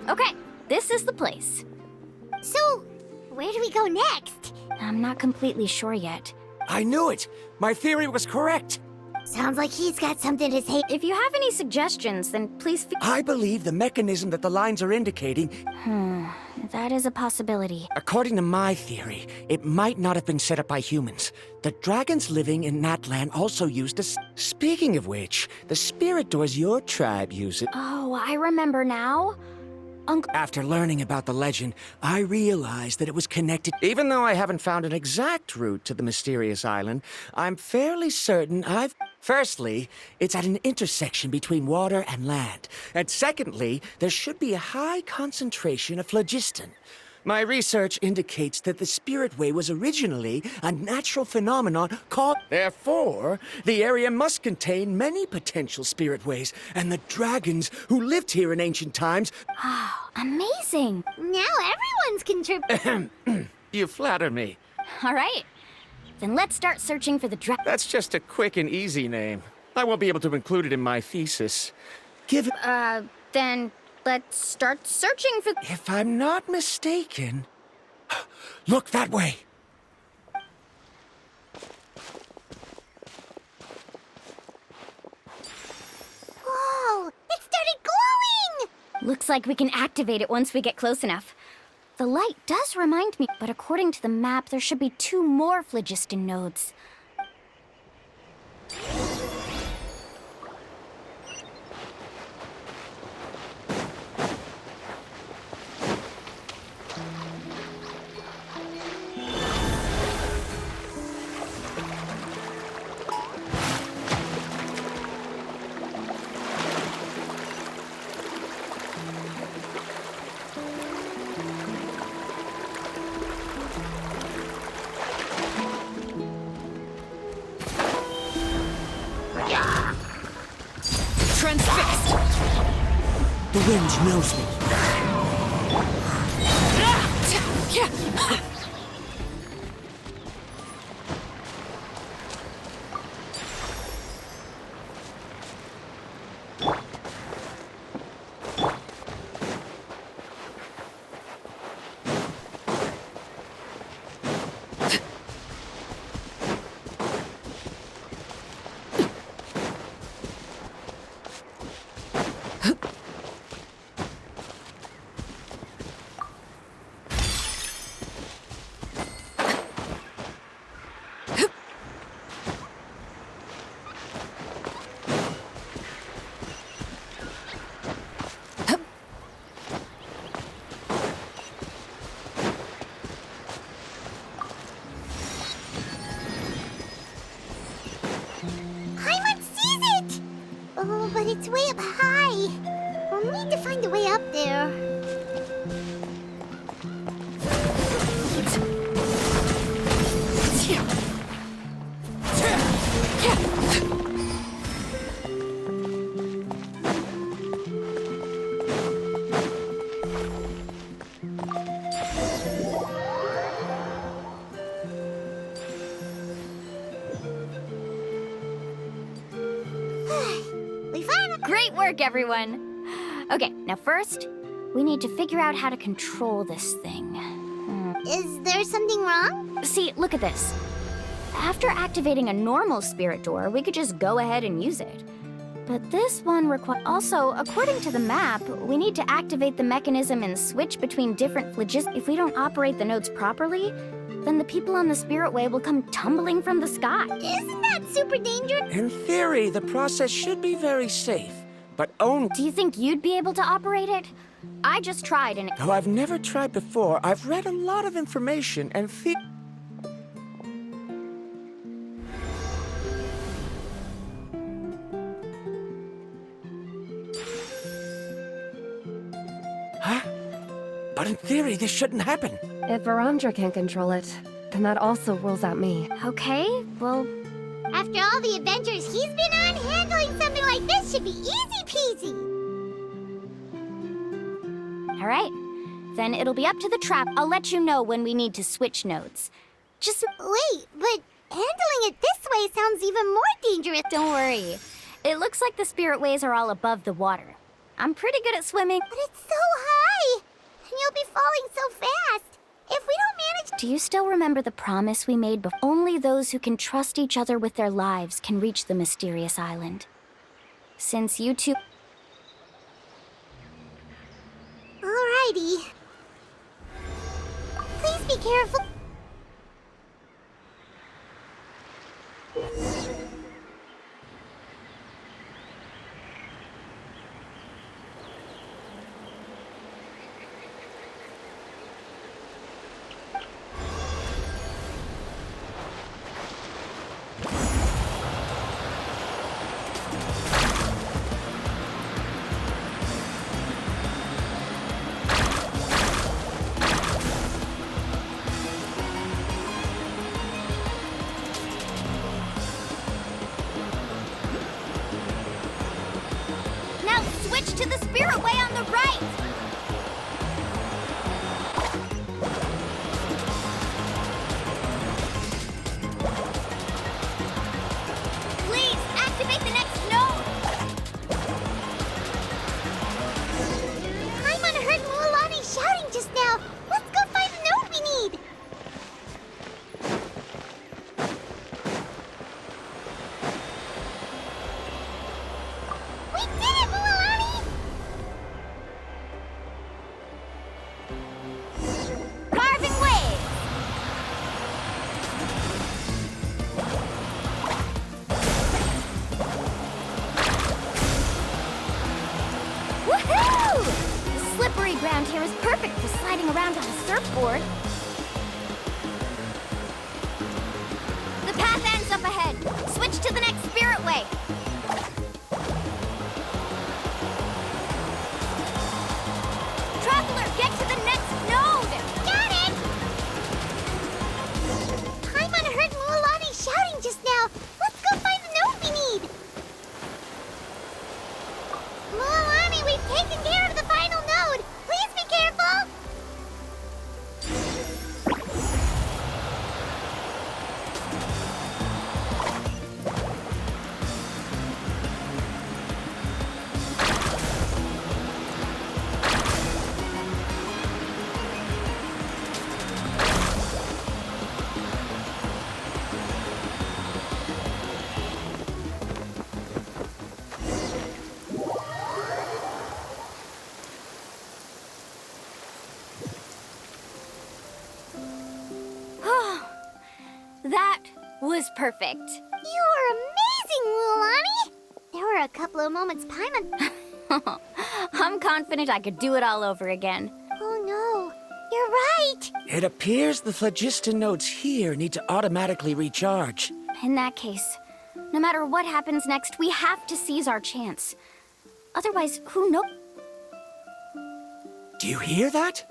Okay, this is the place. So, where do we go next? I'm not completely sure yet. I knew it! My theory was correct! Sounds like he's got something to say. If you have any suggestions, then please I believe the mechanism that the lines are indicating... That is a possibility. According to my theory, it might not have been set up by humans. The dragons living in Natlan also used a... Speaking of which, the spirit doors your tribe use it. Oh, I remember now. After learning about the legend, I realized that it was connected. Even though I haven't found an exact route to the mysterious island, I'm fairly certain I've... Firstly, it's at an intersection between water and land. And secondly, there should be a high concentration of phlogiston. My research indicates that the Spirit Way was originally a natural phenomenon called... Therefore, the area must contain many potential Spirit Ways, and the dragons who lived here in ancient times... Oh, amazing! Now everyone's contributing. You flatter me. All right, then let's start searching for the That's just a quick and easy name. I won't be able to include it in my thesis. Give it... Then let's start searching for... If I'm not mistaken... Look that way! Whoa! It started glowing! Looks like we can activate it once we get close enough. The light does remind me, but according to the map, there should be 2 more phlogiston nodes. Transfixed! The wind knows me. Paimon sees it! Oh, but it's way up high. We'll need to find a way up there. Great! Great work, everyone. Okay, now first, we need to figure out how to control this thing. Is there something wrong? See, look at this. After activating a normal spirit door, we could just go ahead and use it. But this one requires... Also, according to the map, we need to activate the mechanism and switch between different If we don't operate the nodes properly, then the people on the Spirit Way will come tumbling from the sky. Isn't that super dangerous? In theory, the process should be very safe, but only... Do you think you'd be able to operate it? I just tried and... Though I've never tried before, I've read a lot of information and Huh? But in theory, this shouldn't happen. If Varandra can't control it, then that also rules out me. Okay, well... After all the adventures he's been on, handling something like this should be easy peasy. All right. Then it'll be up to the trap. I'll let you know when we need to switch nodes. Just... Wait, but handling it this way sounds even more dangerous. Don't worry. It looks like the spirit ways are all above the water. I'm pretty good at swimming. But it's so high! And you'll be falling so fast. If we don't manage... Do you still remember the promise we made before? Only those who can trust each other with their lives can reach the mysterious island. Since you two... Alrighty. Please be careful. Switch to the spirit way on the right! Please, activate the next node! Paimon heard Mualani shouting just now. Let's go find the node we need. We did it, Mualani! Carving waves! Woohoo! The slippery ground here is perfect for sliding around on a surfboard. The path ends up ahead. Switch to the next spirit way. Traveler, get to the next node! Got it! Paimon heard Mualani shouting just now. Let's go find the node we need. Mualani, we've taken care of the final node. Please be careful. That was perfect. You were amazing, Mualani. There were a couple of moments Paimon... I'm confident I could do it all over again. Oh no, you're right. It appears the phlogiston nodes here need to automatically recharge. In that case, no matter what happens next, we have to seize our chance. Otherwise, who knows? Do you hear that?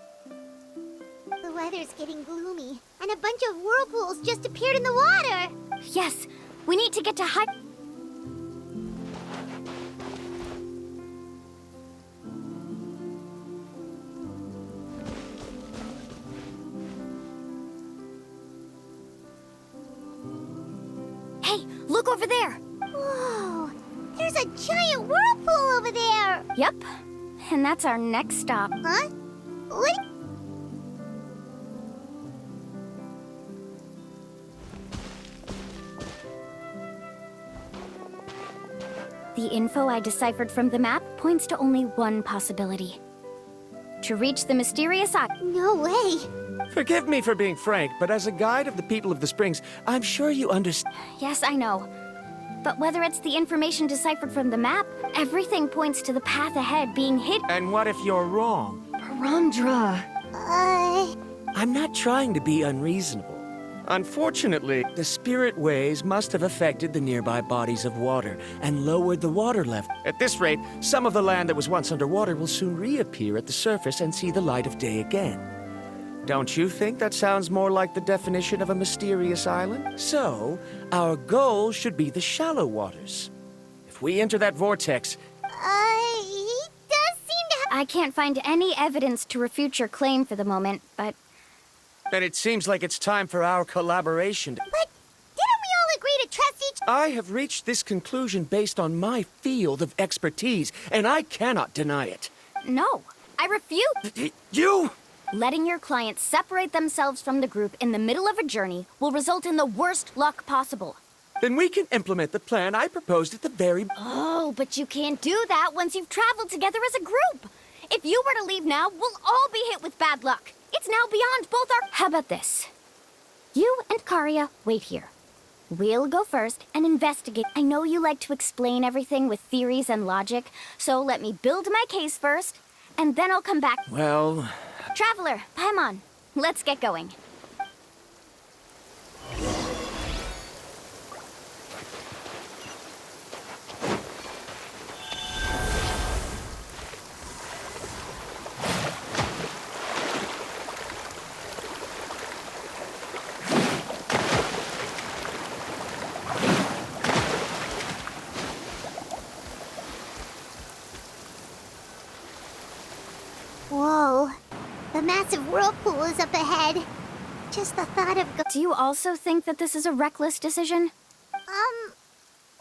The weather's getting gloomy, and a bunch of whirlpools just appeared in the water. Yes, we need to get to high... Hey, look over there! Whoa, there's a a giant whirlpool over there! Yep. And that's our next stop. Huh? What? The info I deciphered from the map points to only one possibility. To reach the mysterious island. No way! Forgive me for being frank, but as a guide of the people of the Springs, I'm sure you understand. Yes, I know. But whether it's the information deciphered from the map, everything points to the path ahead being hidden. And what if you're wrong? Parandra. I'm not trying to be unreasonable. Unfortunately, the spirit waves must have affected the nearby bodies of water and lowered the water level. At this rate, some of the land that was once underwater will soon reappear at the surface and see the light of day again. Don't you think that sounds more like the definition of a mysterious island? So, our goal should be the shallow waters. If we enter that vortex... He does seem to have... I can't find any evidence to refute your claim for the moment, but... Then it seems like it's time for our collaboration. But didn't we all agree to trust each... I have reached this conclusion based on my field of expertise, and I cannot deny it. No, I refuse. You... Letting your clients separate themselves from the group in the middle of a journey will result in the worst luck possible. Then we can implement the plan I proposed at the very... Oh, but you can't do that once you've traveled together as a group. If you were to leave now, we'll all be hit with bad luck. It's now beyond both our... How about this? You and Karia wait here. We'll go first and investigate. I know you like to explain everything with theories and logic, so let me build my case first, and then I'll come back. Well... Traveler, Paimon, let's get going. Whoa. The massive whirlpool is up ahead. Just the thought of Do you also think that this is a reckless decision?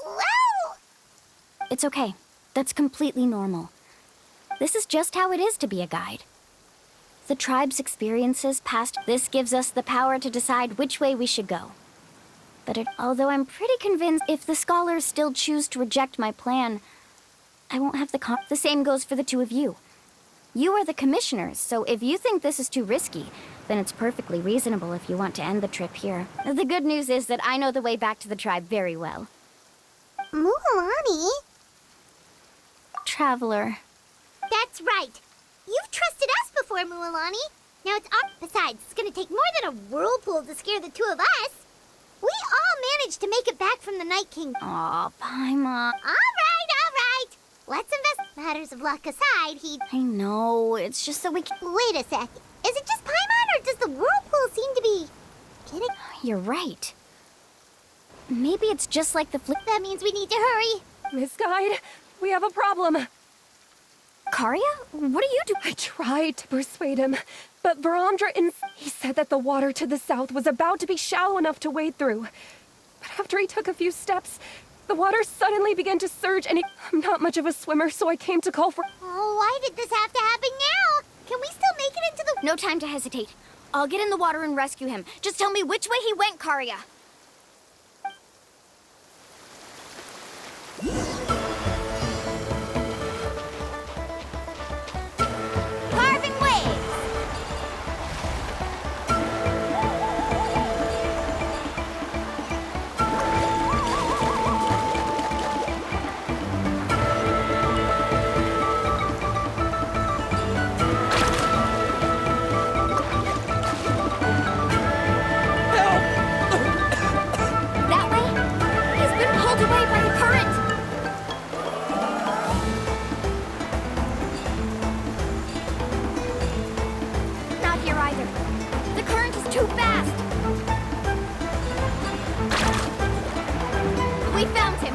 Well... It's okay. That's completely normal. This is just how it is to be a guide. The tribe's experiences past this gives us the power to decide which way we should go. But although I'm pretty convinced if the scholars still choose to reject my plan, I won't have the same goes for the two of you. You are the commissioners, so if you think this is too risky, then it's perfectly reasonable if you want to end the trip here. The good news is that I know the way back to the tribe very well. Mualani? Traveler. That's right. You've trusted us before, Mualani. Now it's our... Besides, it's gonna take more than a whirlpool to scare the two of us. We all managed to make it back from the Night King. Aw, Paimon. All right. Let's invest... Matters of luck aside, I know, it's just that we can... Wait a sec. Is it just Paimon, or does the whirlpool seem to be... kidding? You're right. Maybe it's just like the That means we need to hurry. Miss Guide, we have a problem. Karia? What are you doing? I tried to persuade him, but Verandra he said that the water to the south was about to be shallow enough to wade through. But after he took a few steps, the water suddenly began to surge, and I'm not much of a swimmer, so I came to call for... Oh, why did this have to happen now? Can we still make it into the... No time to hesitate. I'll get in the water and rescue him. Just tell me which way he went, Karia. Carving waves! That way? He's been pulled away by the current! Not here either. The current is too fast! We found him!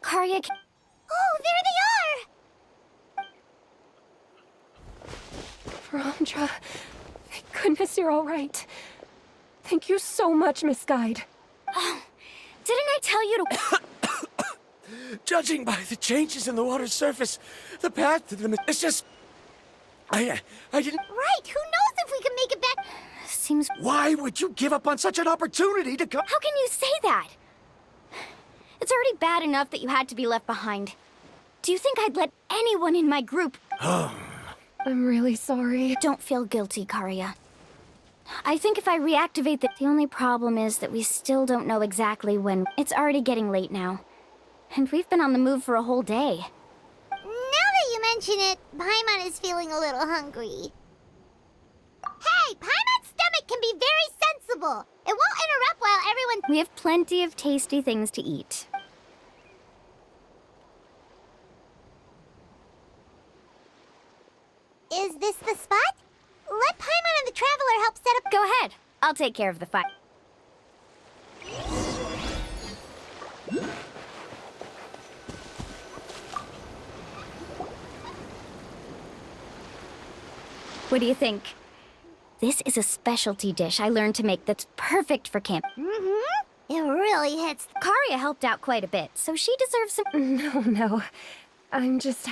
Karia... Oh, there they are! Verandra, thank goodness you're all right. Thank you so much, Miss Guide. Didn't I tell you to... Judging by the changes in the water's surface, the path to the... It's just... I didn't... Right, who knows if we can make it back? Seems... Why would you give up on such an opportunity to come... How can you say that? It's already bad enough that you had to be left behind. Do you think I'd let anyone in my group... I'm really sorry. Don't feel guilty, Karia. I think if I reactivate the only problem is that we still don't know exactly when. It's already getting late now. And we've been on the move for a whole day. Now that you mention it, Paimon is feeling a little hungry. Hey, Paimon's stomach can be very sensible. It won't interrupt while everyone... We have plenty of tasty things to eat. Is this the spot? Let Paimon and the Traveler help set up... Go ahead. I'll take care of the fight. What do you think? This is a specialty dish I learned to make that's perfect for camp. Mm-hmm. It really hits... Karia helped out quite a bit, so she deserves some... No. I'm just...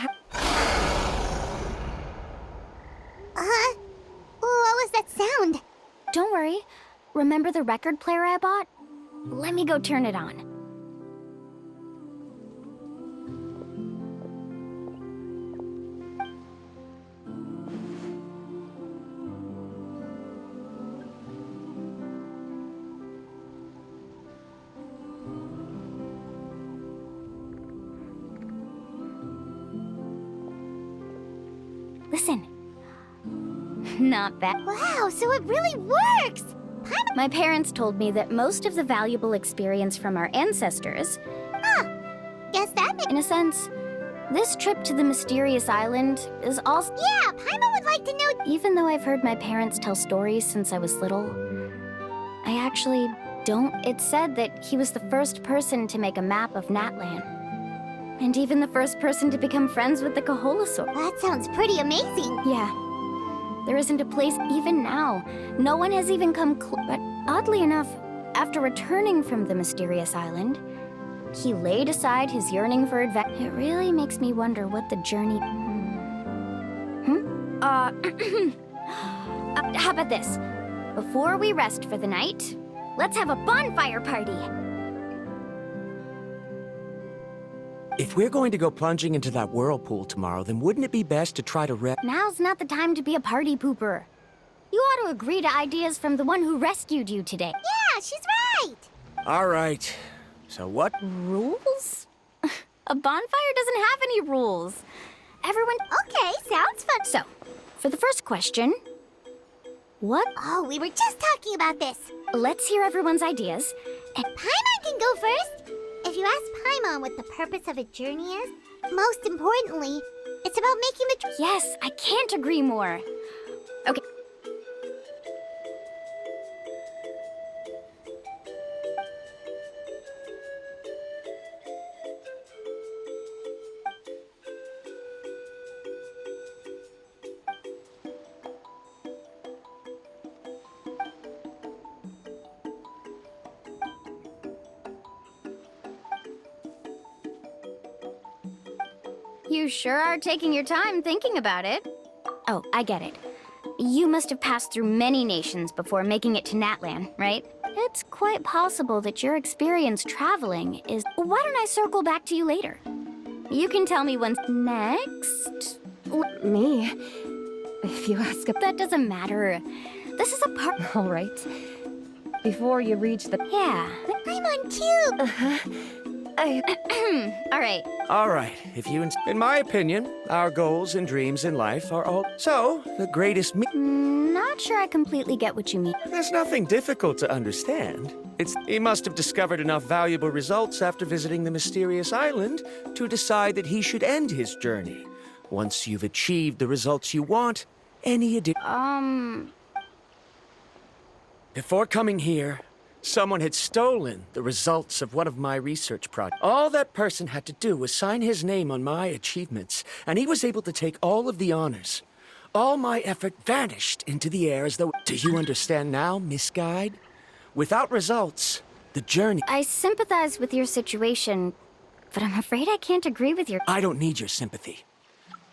What was that sound? Don't worry. Remember the record player I bought? Let me go turn it on. Listen. Not bad. Wow, so it really works! My parents told me that most of the valuable experience from our ancestors... Guess that makes... In a sense, this trip to the mysterious island is also... Yeah, Paimon would like to know... Even though I've heard my parents tell stories since I was little, I actually don't... It said that he was the first person to make a map of Natlan. And even the first person to become friends with the Kaholasaur. That sounds pretty amazing. Yeah. There isn't a place even now. No one has even come But oddly enough, after returning from the mysterious island, he laid aside his yearning for adventure. It really makes me wonder what the journey... how about this? Before we rest for the night, let's have a bonfire party. If we're going to go plunging into that whirlpool tomorrow, then wouldn't it be best to try to Now's not the time to be a party pooper. You ought to agree to ideas from the one who rescued you today. Yeah, she's right! All right. So what? Rules? A bonfire doesn't have any rules. Everyone... Okay, sounds fun. So, for the first question... What? Oh, we were just talking about this. Let's hear everyone's ideas. And Paimon can go first. If you ask Paimon what the purpose of a journey is, most importantly, it's about making the... Yes, I can't agree more. Okay. You sure are taking your time thinking about it. Oh, I get it. You must have passed through many nations before making it to Natlan, right? It's quite possible that your experience traveling is... Why don't I circle back to you later? You can tell me when's next. Me? If you ask a... That doesn't matter. This is a part... All right. Before you reach the... Yeah. I'm on cue! Uh-huh. All right. All right. If you... In my opinion, our goals and dreams in life are all... So, the greatest Not sure I completely get what you mean. There's nothing difficult to understand. He must have discovered enough valuable results after visiting the mysterious island to decide that he should end his journey. Once you've achieved the results you want, any Before coming here, someone had stolen the results of one of my research projects. All that person had to do was sign his name on my achievements, and he was able to take all of the honors. All my effort vanished into the air as though... Do you understand now, Miss Guide? Without results, the journey... I sympathize with your situation, but I'm afraid I can't agree with your... I don't need your sympathy.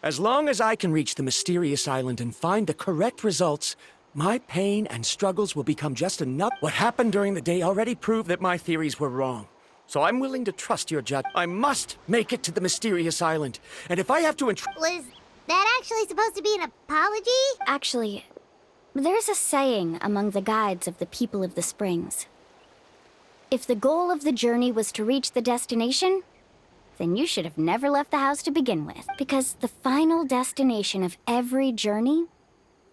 As long as I can reach the mysterious island and find the correct results, my pain and struggles will become just enough. What happened during the day already proved that my theories were wrong. So I'm willing to trust your judge. I must make it to the mysterious island. And if I have to Was that actually supposed to be an apology? Actually, there's a saying among the guides of the people of the springs. If the goal of the journey was to reach the destination, then you should have never left the house to begin with. Because the final destination of every journey,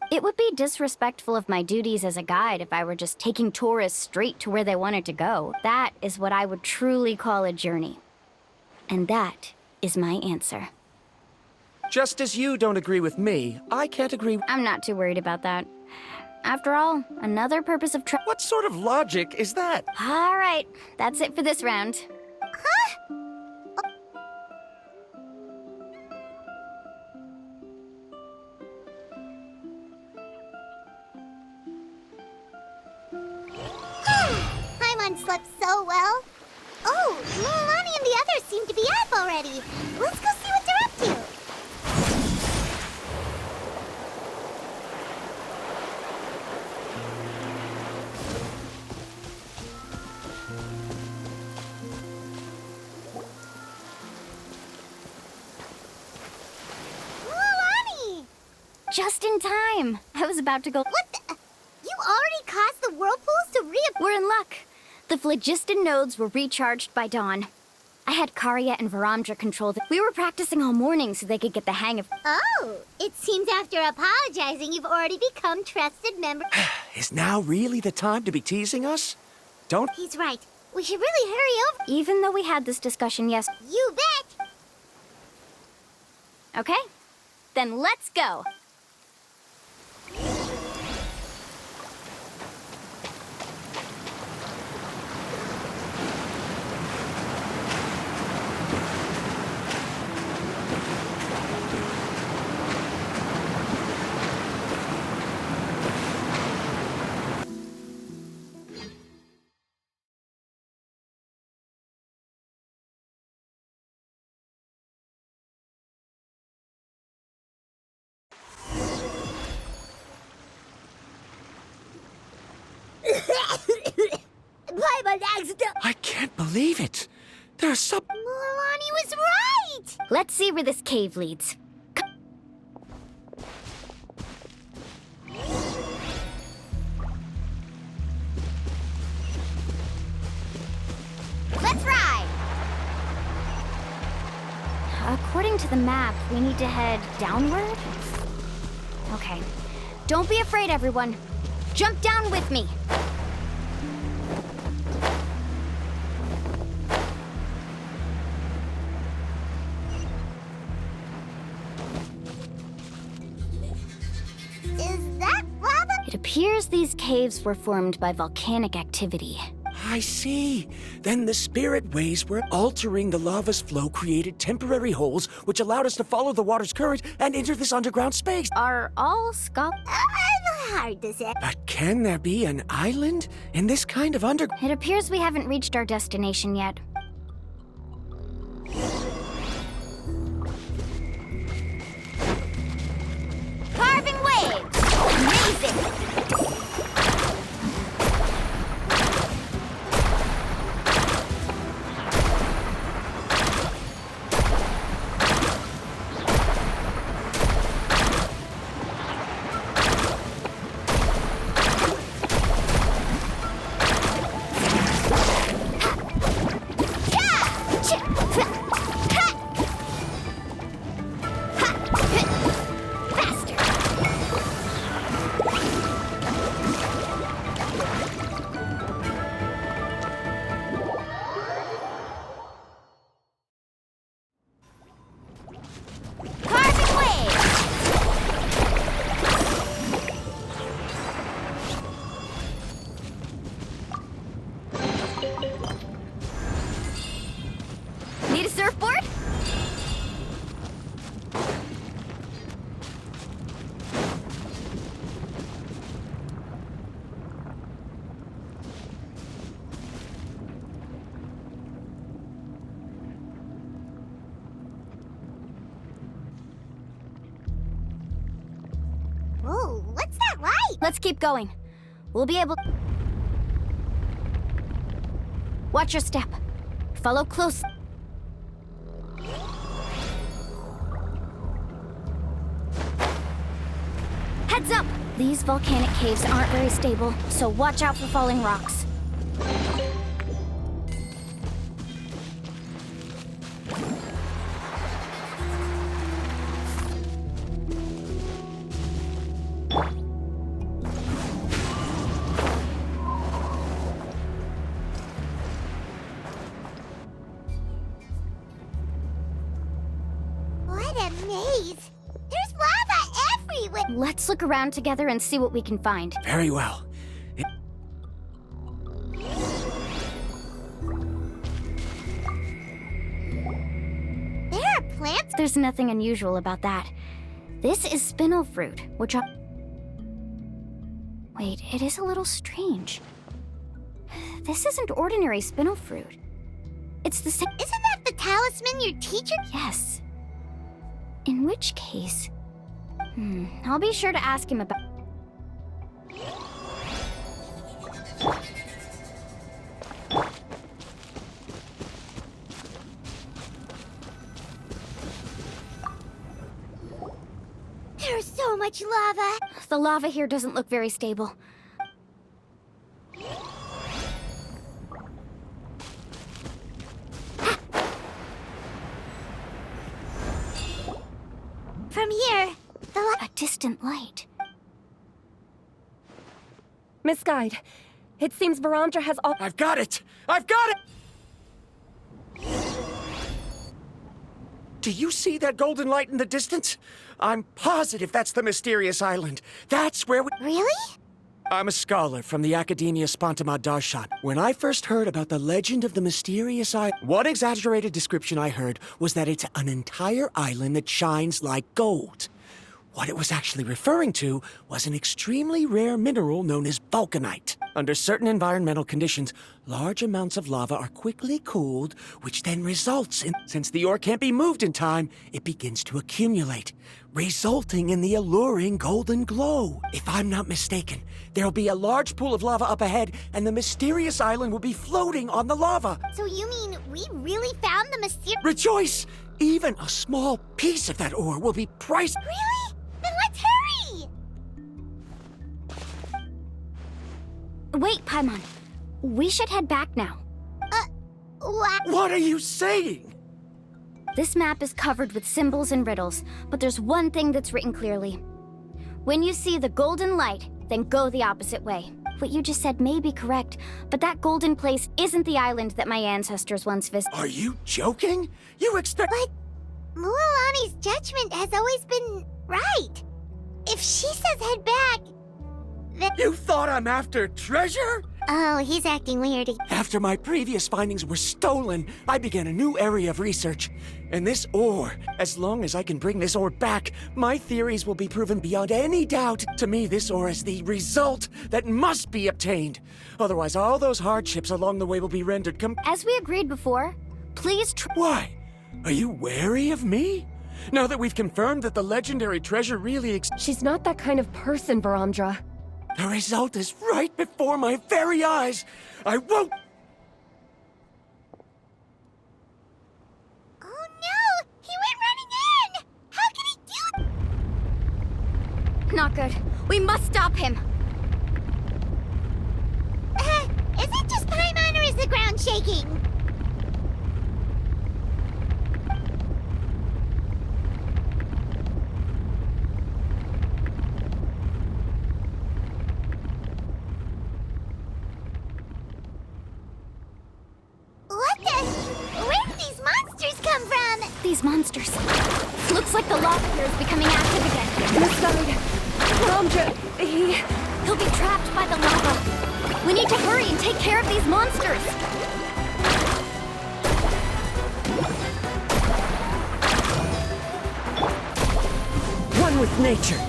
it would be disrespectful of my duties as a guide if I were just taking tourists straight to where they wanted to go. That is what I would truly call a journey. And that is my answer. Just as you don't agree with me, I can't agree... I'm not too worried about that. After all, another purpose of What sort of logic is that? All right, that's it for this round. Huh? Paimon slept so well. Oh, Milani and the others seem to be up already. Let's go see what they're up to. Milani! Just in time. I was about to go... What the... You already caused the whirlpools to We're in luck. The phlogiston nodes were recharged by dawn. I had Karya and Varamdra control them. We were practicing all morning so they could get the hang of... Oh, it seems after apologizing, you've already become trusted members. Is now really the time to be teasing us? Don't... He's right. We should really hurry over. Even though we had this discussion You bet! Okay, then let's go. I can't believe it. There's some... Milani was right! Let's see where this cave leads. Let's ride! According to the map, we need to head downward? Okay. Don't be afraid, everyone. Jump down with me. Is that lava? It appears these caves were formed by volcanic activity. I see. Then the spirit waves were altering the lava's flow, created temporary holes, which allowed us to follow the water's current and enter this underground space. Are all Hard to say. But can there be an island in this kind of It appears we haven't reached our destination yet. Carving waves! Amazing! Let's keep going. We'll be able... Watch your step. Follow close. Heads up! These volcanic caves aren't very stable, so watch out for falling rocks. What a maze! There's lava everywhere! Let's look around together and see what we can find. Very well. There are plants? There's nothing unusual about that. This is spinel fruit, which I... Wait, it is a little strange. This isn't ordinary spinel fruit. It's the same... Isn't that the talisman your teacher... Yes. In which case... I'll be sure to ask him about... There's so much lava! The lava here doesn't look very stable. From here, A distant light. Miss Guide, it seems Verandra has all— I've got it! I've got it! Do you see that golden light in the distance? I'm positive that's the mysterious island. That's where we... Really? I'm a scholar from the Academia Spontima Darshan. When I first heard about the legend of the mysterious island, one exaggerated description I heard was that it's an entire island that shines like gold. What it was actually referring to was an extremely rare mineral known as vulcanite. Under certain environmental conditions, large amounts of lava are quickly cooled, which then results in... Since the ore can't be moved in time, it begins to accumulate, resulting in the alluring golden glow. If I'm not mistaken, there'll be a large pool of lava up ahead, and the mysterious island will be floating on the lava. So you mean we really found the mysterious... Rejoice! Even a small piece of that ore will be priced... Really? Then let's hurry! Wait, Paimon. We should head back now. What? What are you saying? This map is covered with symbols and riddles, but there's one thing that's written clearly. When you see the golden light, then go the opposite way. What you just said may be correct, but that golden place isn't the island that my ancestors once visited. Are you joking? You expect... But Mualani's judgment has always been right. If she says head back, then... You thought I'm after treasure? Oh, he's acting weird. After my previous findings were stolen, I began a new area of research. And this ore, as long as I can bring this ore back, my theories will be proven beyond any doubt. To me, this ore is the result that must be obtained. Otherwise, all those hardships along the way will be rendered As we agreed before, please Why? Are you wary of me? Now that we've confirmed that the legendary treasure really exists... She's not that kind of person, Verandra. The result is right before my very eyes. I won't... Oh no! He went running in! How can he do... Not good. We must stop him. Is it just Paimon or is the ground shaking? What the... Where did these monsters come from? These monsters. Looks like the lava here is becoming active again. Miss Guide, Verandra, He'll be trapped by the lava. We need to hurry and take care of these monsters. One with nature.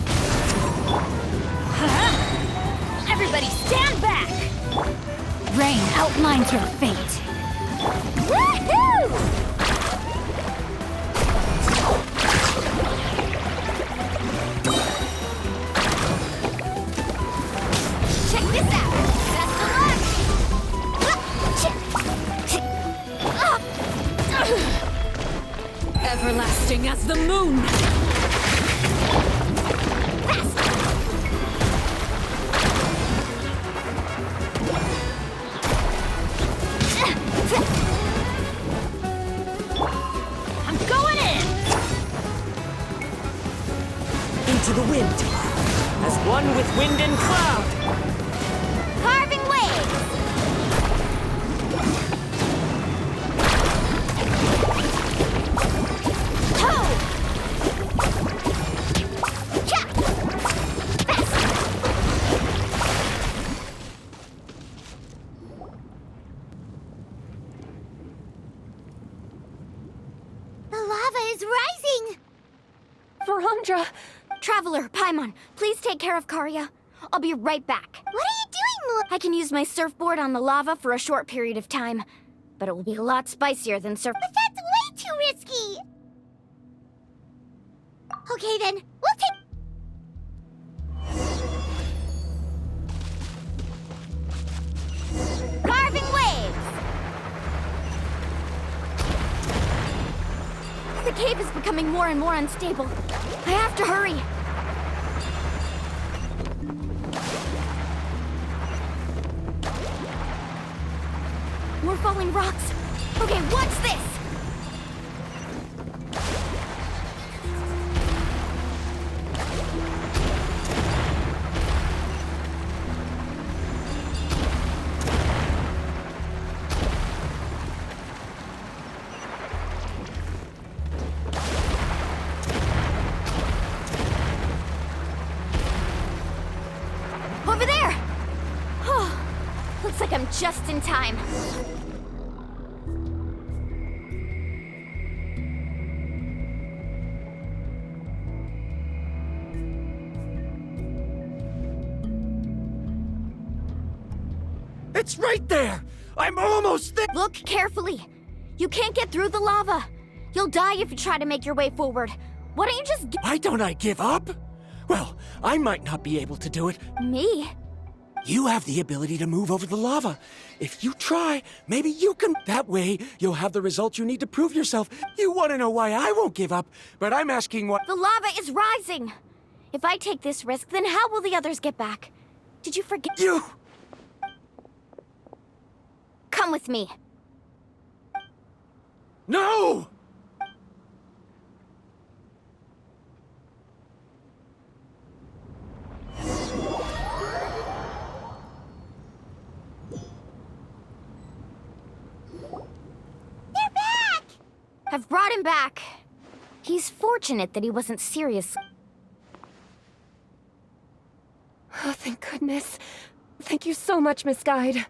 Everybody stand back! Rain outlines your fate. Woohoo! Everlasting as the moon! I'm going in! Into the wind, as one with wind and cloud! Carving waves! Ho! Cha! Fast! The lava is rising! Verandra! Traveler, Paimon, please take care of Karya. I'll be right back. What are you doing, Mo? I can use my surfboard on the lava for a short period of time, but it will be a lot spicier than surf. But that's way too risky! Okay then, we'll take... Carving waves! The cave is becoming more and more unstable. I have to hurry. More falling rocks. Okay, watch this! Over there! Oh, looks like I'm just in time. It's right there! I'm almost there! Look carefully. You can't get through the lava. You'll die if you try to make your way forward. Why don't you just Why don't I give up? Well, I might not be able to do it. Me? You have the ability to move over the lava. If you try, maybe you can. That way, you'll have the results you need to prove yourself. You want to know why I won't give up, but I'm asking what. The lava is rising. If I take this risk, then how will the others get back? Did you forget? You! Come with me. No! They're back! I've brought him back. He's fortunate that he wasn't serious. Oh, thank goodness. Thank you so much, Miss Guide.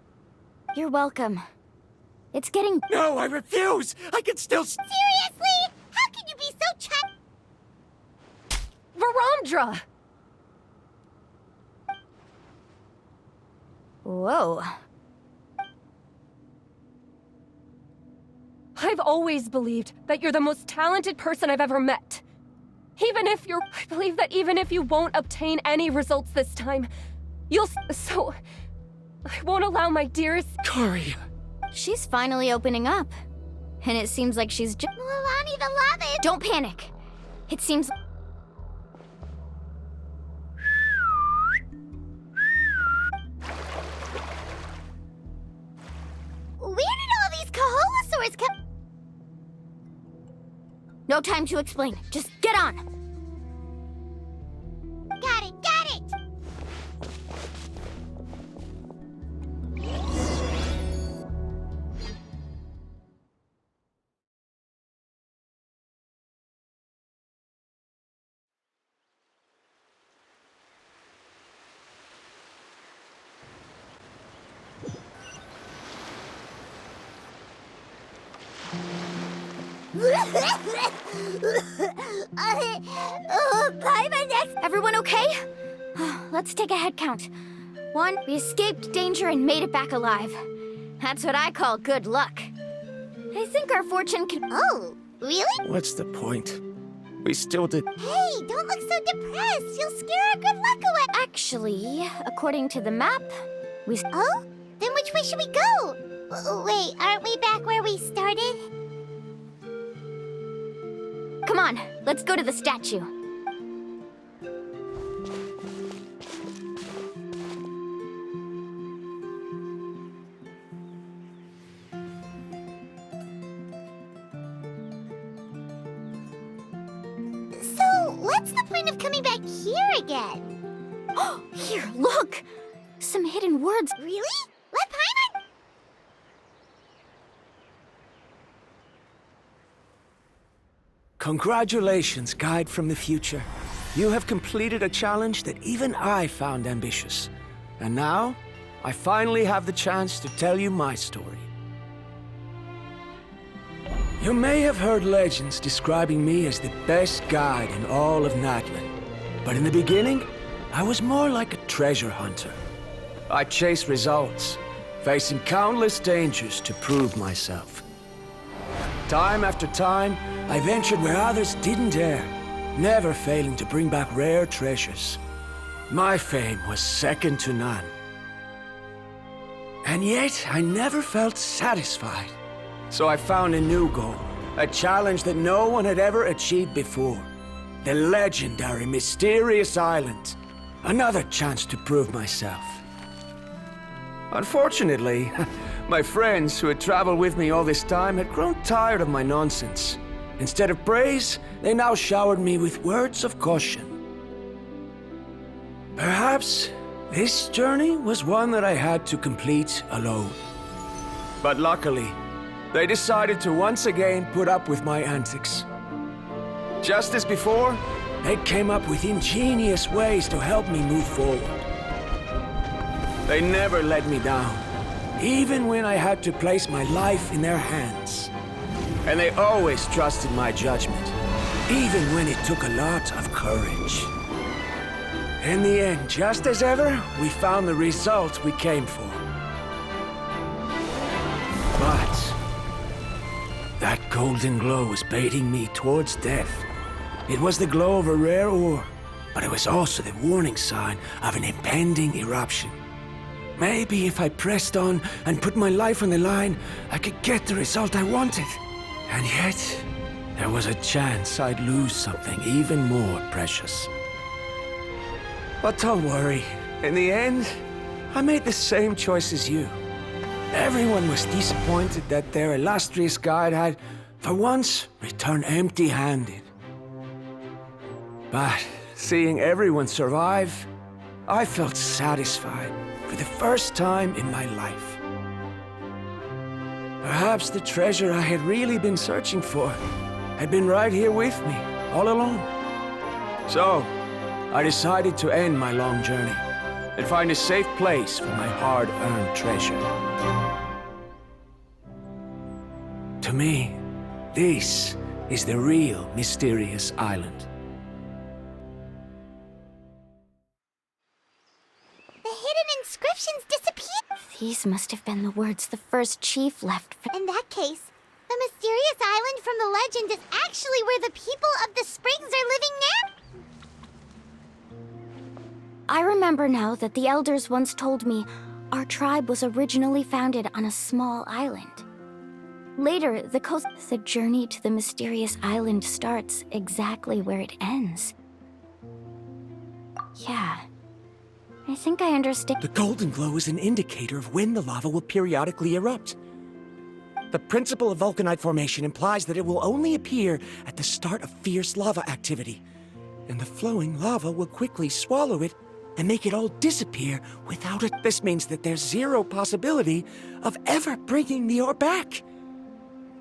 You're welcome. It's getting... No, I refuse! I can still... Seriously? How can you be so Verandra! Whoa. I've always believed that you're the most talented person I've ever met. I believe that even if you won't obtain any results this time, so... I won't allow my dearest... Karya. She's finally opening up. And it seems like she's just... Milani, the lava is... Don't panic. It seems... Where did all these Kaholosaurs come... No time to explain. Just get on. Got it, got it! Bye, my next... Everyone okay? Let's take a head count. 1, we escaped danger and made it back alive. That's what I call good luck. I think our fortune can... Oh, really? What's the point? We still did... Hey, don't look so depressed. You'll scare our good luck away. Actually, according to the map, we... Oh? Then which way should we go? Wait, aren't we back where we started? Come on, let's go to the statue. So, what's the point of coming back here again? Oh, here, look! Some hidden words. Really? Let Paimon... Congratulations, Guide from the Future. You have completed a challenge that even I found ambitious. And now, I finally have the chance to tell you my story. You may have heard legends describing me as the best guide in all of Natlan. But in the beginning, I was more like a treasure hunter. I chased results, facing countless dangers to prove myself. Time after time, I ventured where others didn't dare, never failing to bring back rare treasures. My fame was second to none. And yet, I never felt satisfied. So I found a new goal, a challenge that no one had ever achieved before. The legendary Mysterious Island. Another chance to prove myself. Unfortunately, my friends who had traveled with me all this time had grown tired of my nonsense. Instead of praise, they now showered me with words of caution. Perhaps this journey was one that I had to complete alone. But luckily, they decided to once again put up with my antics. Just as before, they came up with ingenious ways to help me move forward. They never let me down, even when I had to place my life in their hands. And they always trusted my judgment, even when it took a lot of courage. In the end, just as ever, we found the result we came for. But that golden glow was baiting me towards death. It was the glow of a rare ore, but it was also the warning sign of an impending eruption. Maybe if I pressed on and put my life on the line, I could get the result I wanted. And yet, there was a chance I'd lose something even more precious. But don't worry. In the end, I made the same choice as you. Everyone was disappointed that their illustrious guide had, for once, returned empty-handed. But seeing everyone survive, I felt satisfied for the first time in my life. Perhaps the treasure I had really been searching for had been right here with me, all along. So, I decided to end my long journey and find a safe place for my hard-earned treasure. To me, this is the real Mysterious Island. The hidden inscriptions disappeared. These must have been the words the first chief left for... In that case, the Mysterious Island from the legend is actually where the people of the springs are living now? I remember now that the elders once told me our tribe was originally founded on a small island. Later, the journey to the Mysterious Island starts exactly where it ends. Yeah, I think I understand. The golden glow is an indicator of when the lava will periodically erupt. The principle of vulcanite formation implies that it will only appear at the start of fierce lava activity, and the flowing lava will quickly swallow it and make it all disappear without it. This means that there's zero possibility of ever bringing the ore back.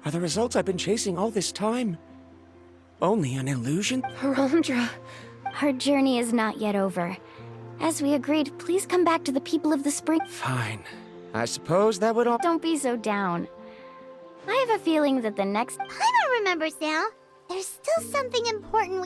Are the results I've been chasing all this time only an illusion? Verandra. Our journey is not yet over. As we agreed, please come back to the people of the spring. Fine. I suppose that would all... Don't be so down. I have a feeling that the next... Paimon remembers now. There's still something important.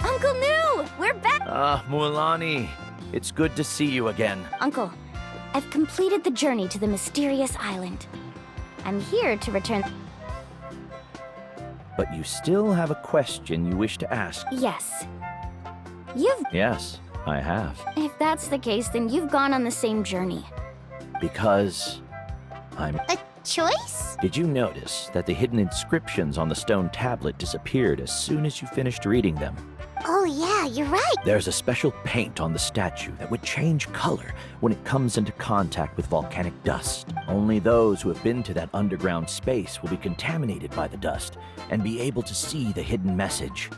Uncle New! We're back! Mualani. It's good to see you again. Uncle, I've completed the journey to the mysterious island. I'm here to return... But you still have a question you wish to ask. Yes. Yes, I have. If that's the case, then you've gone on the same journey. Because I'm... A choice? Did you notice that the hidden inscriptions on the stone tablet disappeared as soon as you finished reading them? Oh yeah, you're right. There's a special paint on the statue that would change color when it comes into contact with volcanic dust. Only those who have been to that underground space will be contaminated by the dust and be able to see the hidden message.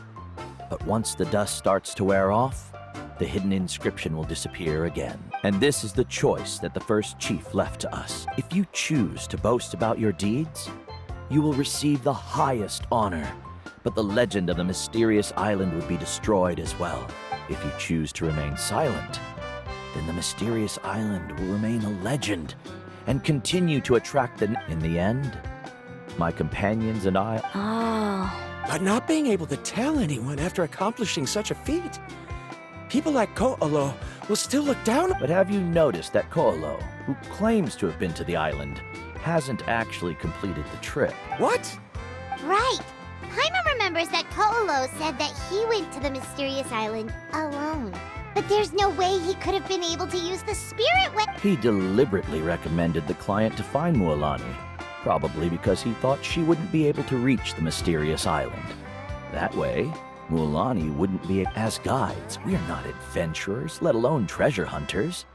But once the dust starts to wear off, the hidden inscription will disappear again. And this is the choice that the first chief left to us. If you choose to boast about your deeds, you will receive the highest honor. But the legend of the mysterious island would be destroyed as well. If you choose to remain silent, then the mysterious island will remain a legend and continue to attract the... In the end, my companions and I... Oh. But not being able to tell anyone after accomplishing such a feat. People like Ko'olo will still look down... But have you noticed that Ko'olo, who claims to have been to the island, hasn't actually completed the trip? What? Right. Paimon remembers that Ko'olo said that he went to the mysterious island alone. But there's no way he could have been able to use the spirit way. He deliberately recommended the client to find Mualani, probably because he thought she wouldn't be able to reach the mysterious island. That way, Mualani wouldn't be... As guides, we are not adventurers, let alone treasure hunters.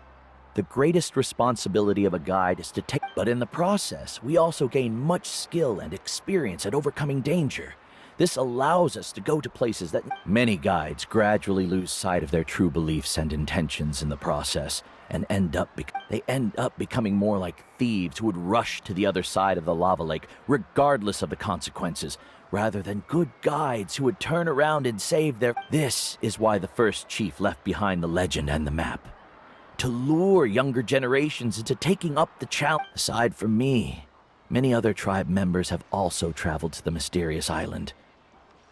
The greatest responsibility of a guide is to take... But in the process, we also gain much skill and experience at overcoming danger. This allows us to go to places that... Many guides gradually lose sight of their true beliefs and intentions in the process, and end up becoming more like thieves who would rush to the other side of the lava lake, regardless of the consequences, rather than good guides who would turn around and save their... This is why the first chief left behind the legend and the map. To lure younger generations into taking up the challenge. Aside from me, many other tribe members have also traveled to the mysterious island.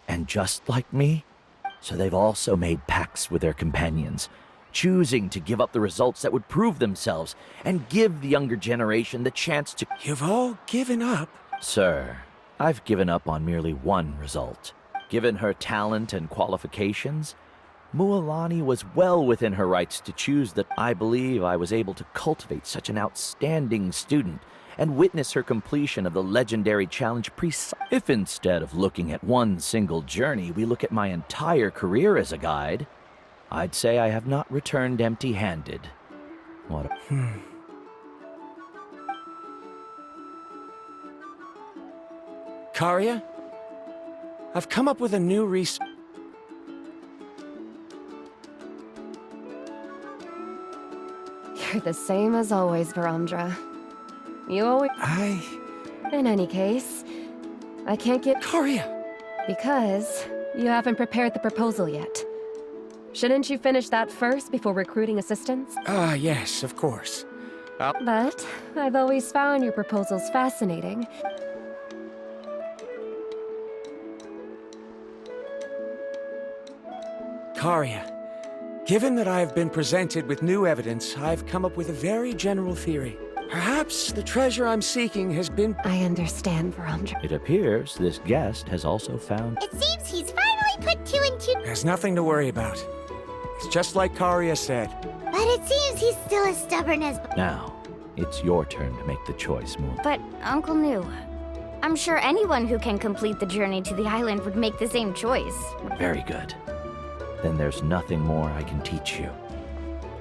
And just like me, so they've also made pacts with their companions, choosing to give up the results that would prove themselves and give the younger generation the chance to... You've all given up? Sir, I've given up on merely one result. Given her talent and qualifications, Mualani was well within her rights to choose that. I believe I was able to cultivate such an outstanding student and witness her completion of the legendary challenge If instead of looking at one single journey, we look at my entire career as a guide, I'd say I have not returned empty-handed. What a... Karya? I've come up with a new You're the same as always, Verandra. You always... In any case, I can't get... Karya! Because you haven't prepared the proposal yet. Shouldn't you finish that first before recruiting assistants? Yes, of course. But I've always found your proposals fascinating. Karya, given that I have been presented with new evidence, I've come up with a very general theory. Perhaps the treasure I'm seeking has been... I understand, Verandra. It appears this guest has also found... It seems he's finally put two and two... There's nothing to worry about. It's just like Karya said. But it seems he's still as stubborn as... Now, it's your turn to make the choice, Moon. But, Uncle Nu, I'm sure anyone who can complete the journey to the island would make the same choice. Very good. Then there's nothing more I can teach you.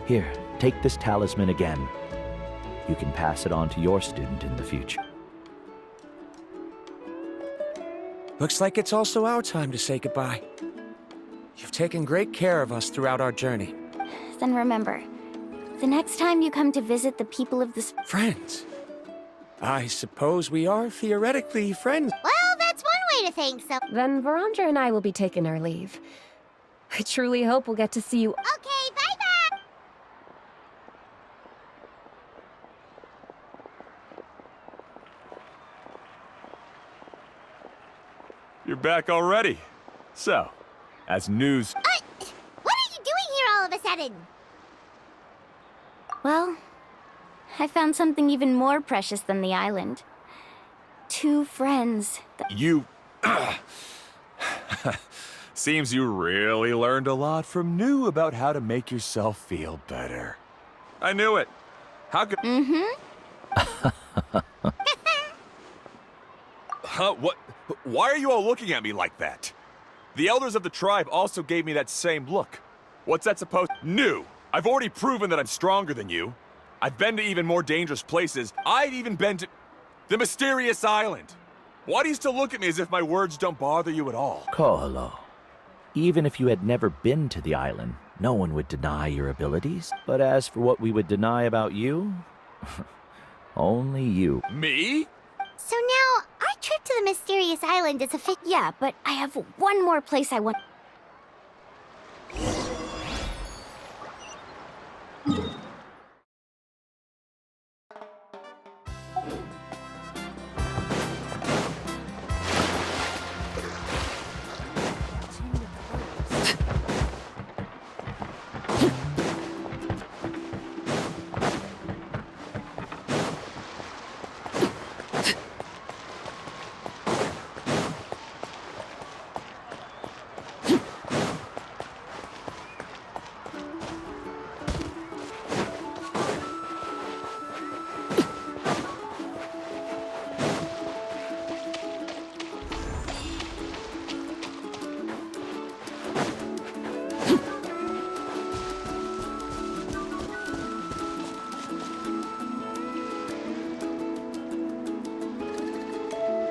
Here, take this talisman again. You can pass it on to your student in the future. Looks like it's also our time to say goodbye. You've taken great care of us throughout our journey. Then remember, the next time you come to visit the people of this... Friends? I suppose we are theoretically friends. Well, that's one way to think so. Then Verandra and I will be taking our leave. I truly hope we'll get to see you... Okay, bye-bye! You're back already. So, as news... What are you doing here all of a sudden? Well, I found something even more precious than the island. 2 friends. You... Seems you really learned a lot from New about how to make yourself feel better. I knew it. How could... Huh? What? Why are you all looking at me like that? The elders of the tribe also gave me that same look. What's that supposed... New! I've already proven that I'm stronger than you. I've been to even more dangerous places. I've even been to... the mysterious island. Why do you still look at me as if my words don't bother you at all? Koholo, even if you had never been to the island, no one would deny your abilities. But as for what we would deny about you, only you. Me? So now, our trip to the mysterious island is a Yeah, but I have one more place I want.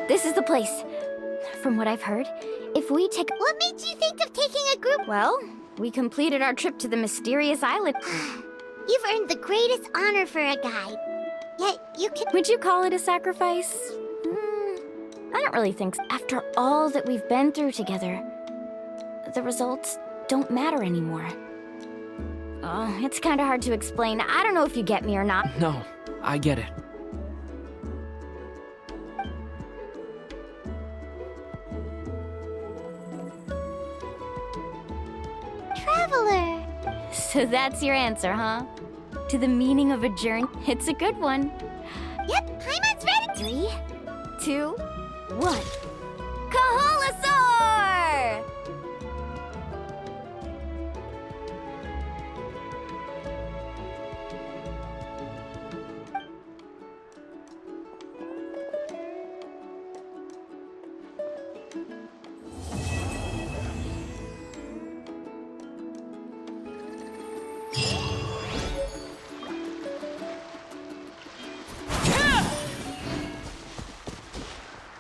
This is the place. From what I've heard, if we take... What made you think of taking a group? Well, we completed our trip to the mysterious island. You've earned the greatest honor for a guide. Yet, you can... Would you call it a sacrifice? I don't really think so. After all that we've been through together, the results don't matter anymore. Oh, it's kind of hard to explain. I don't know if you get me or not. No, I get it. Traveler. So that's your answer, huh? To the meaning of a journey? It's a good one. Yep, Paimon's ready. 3, 2, 1. Kaholasaur!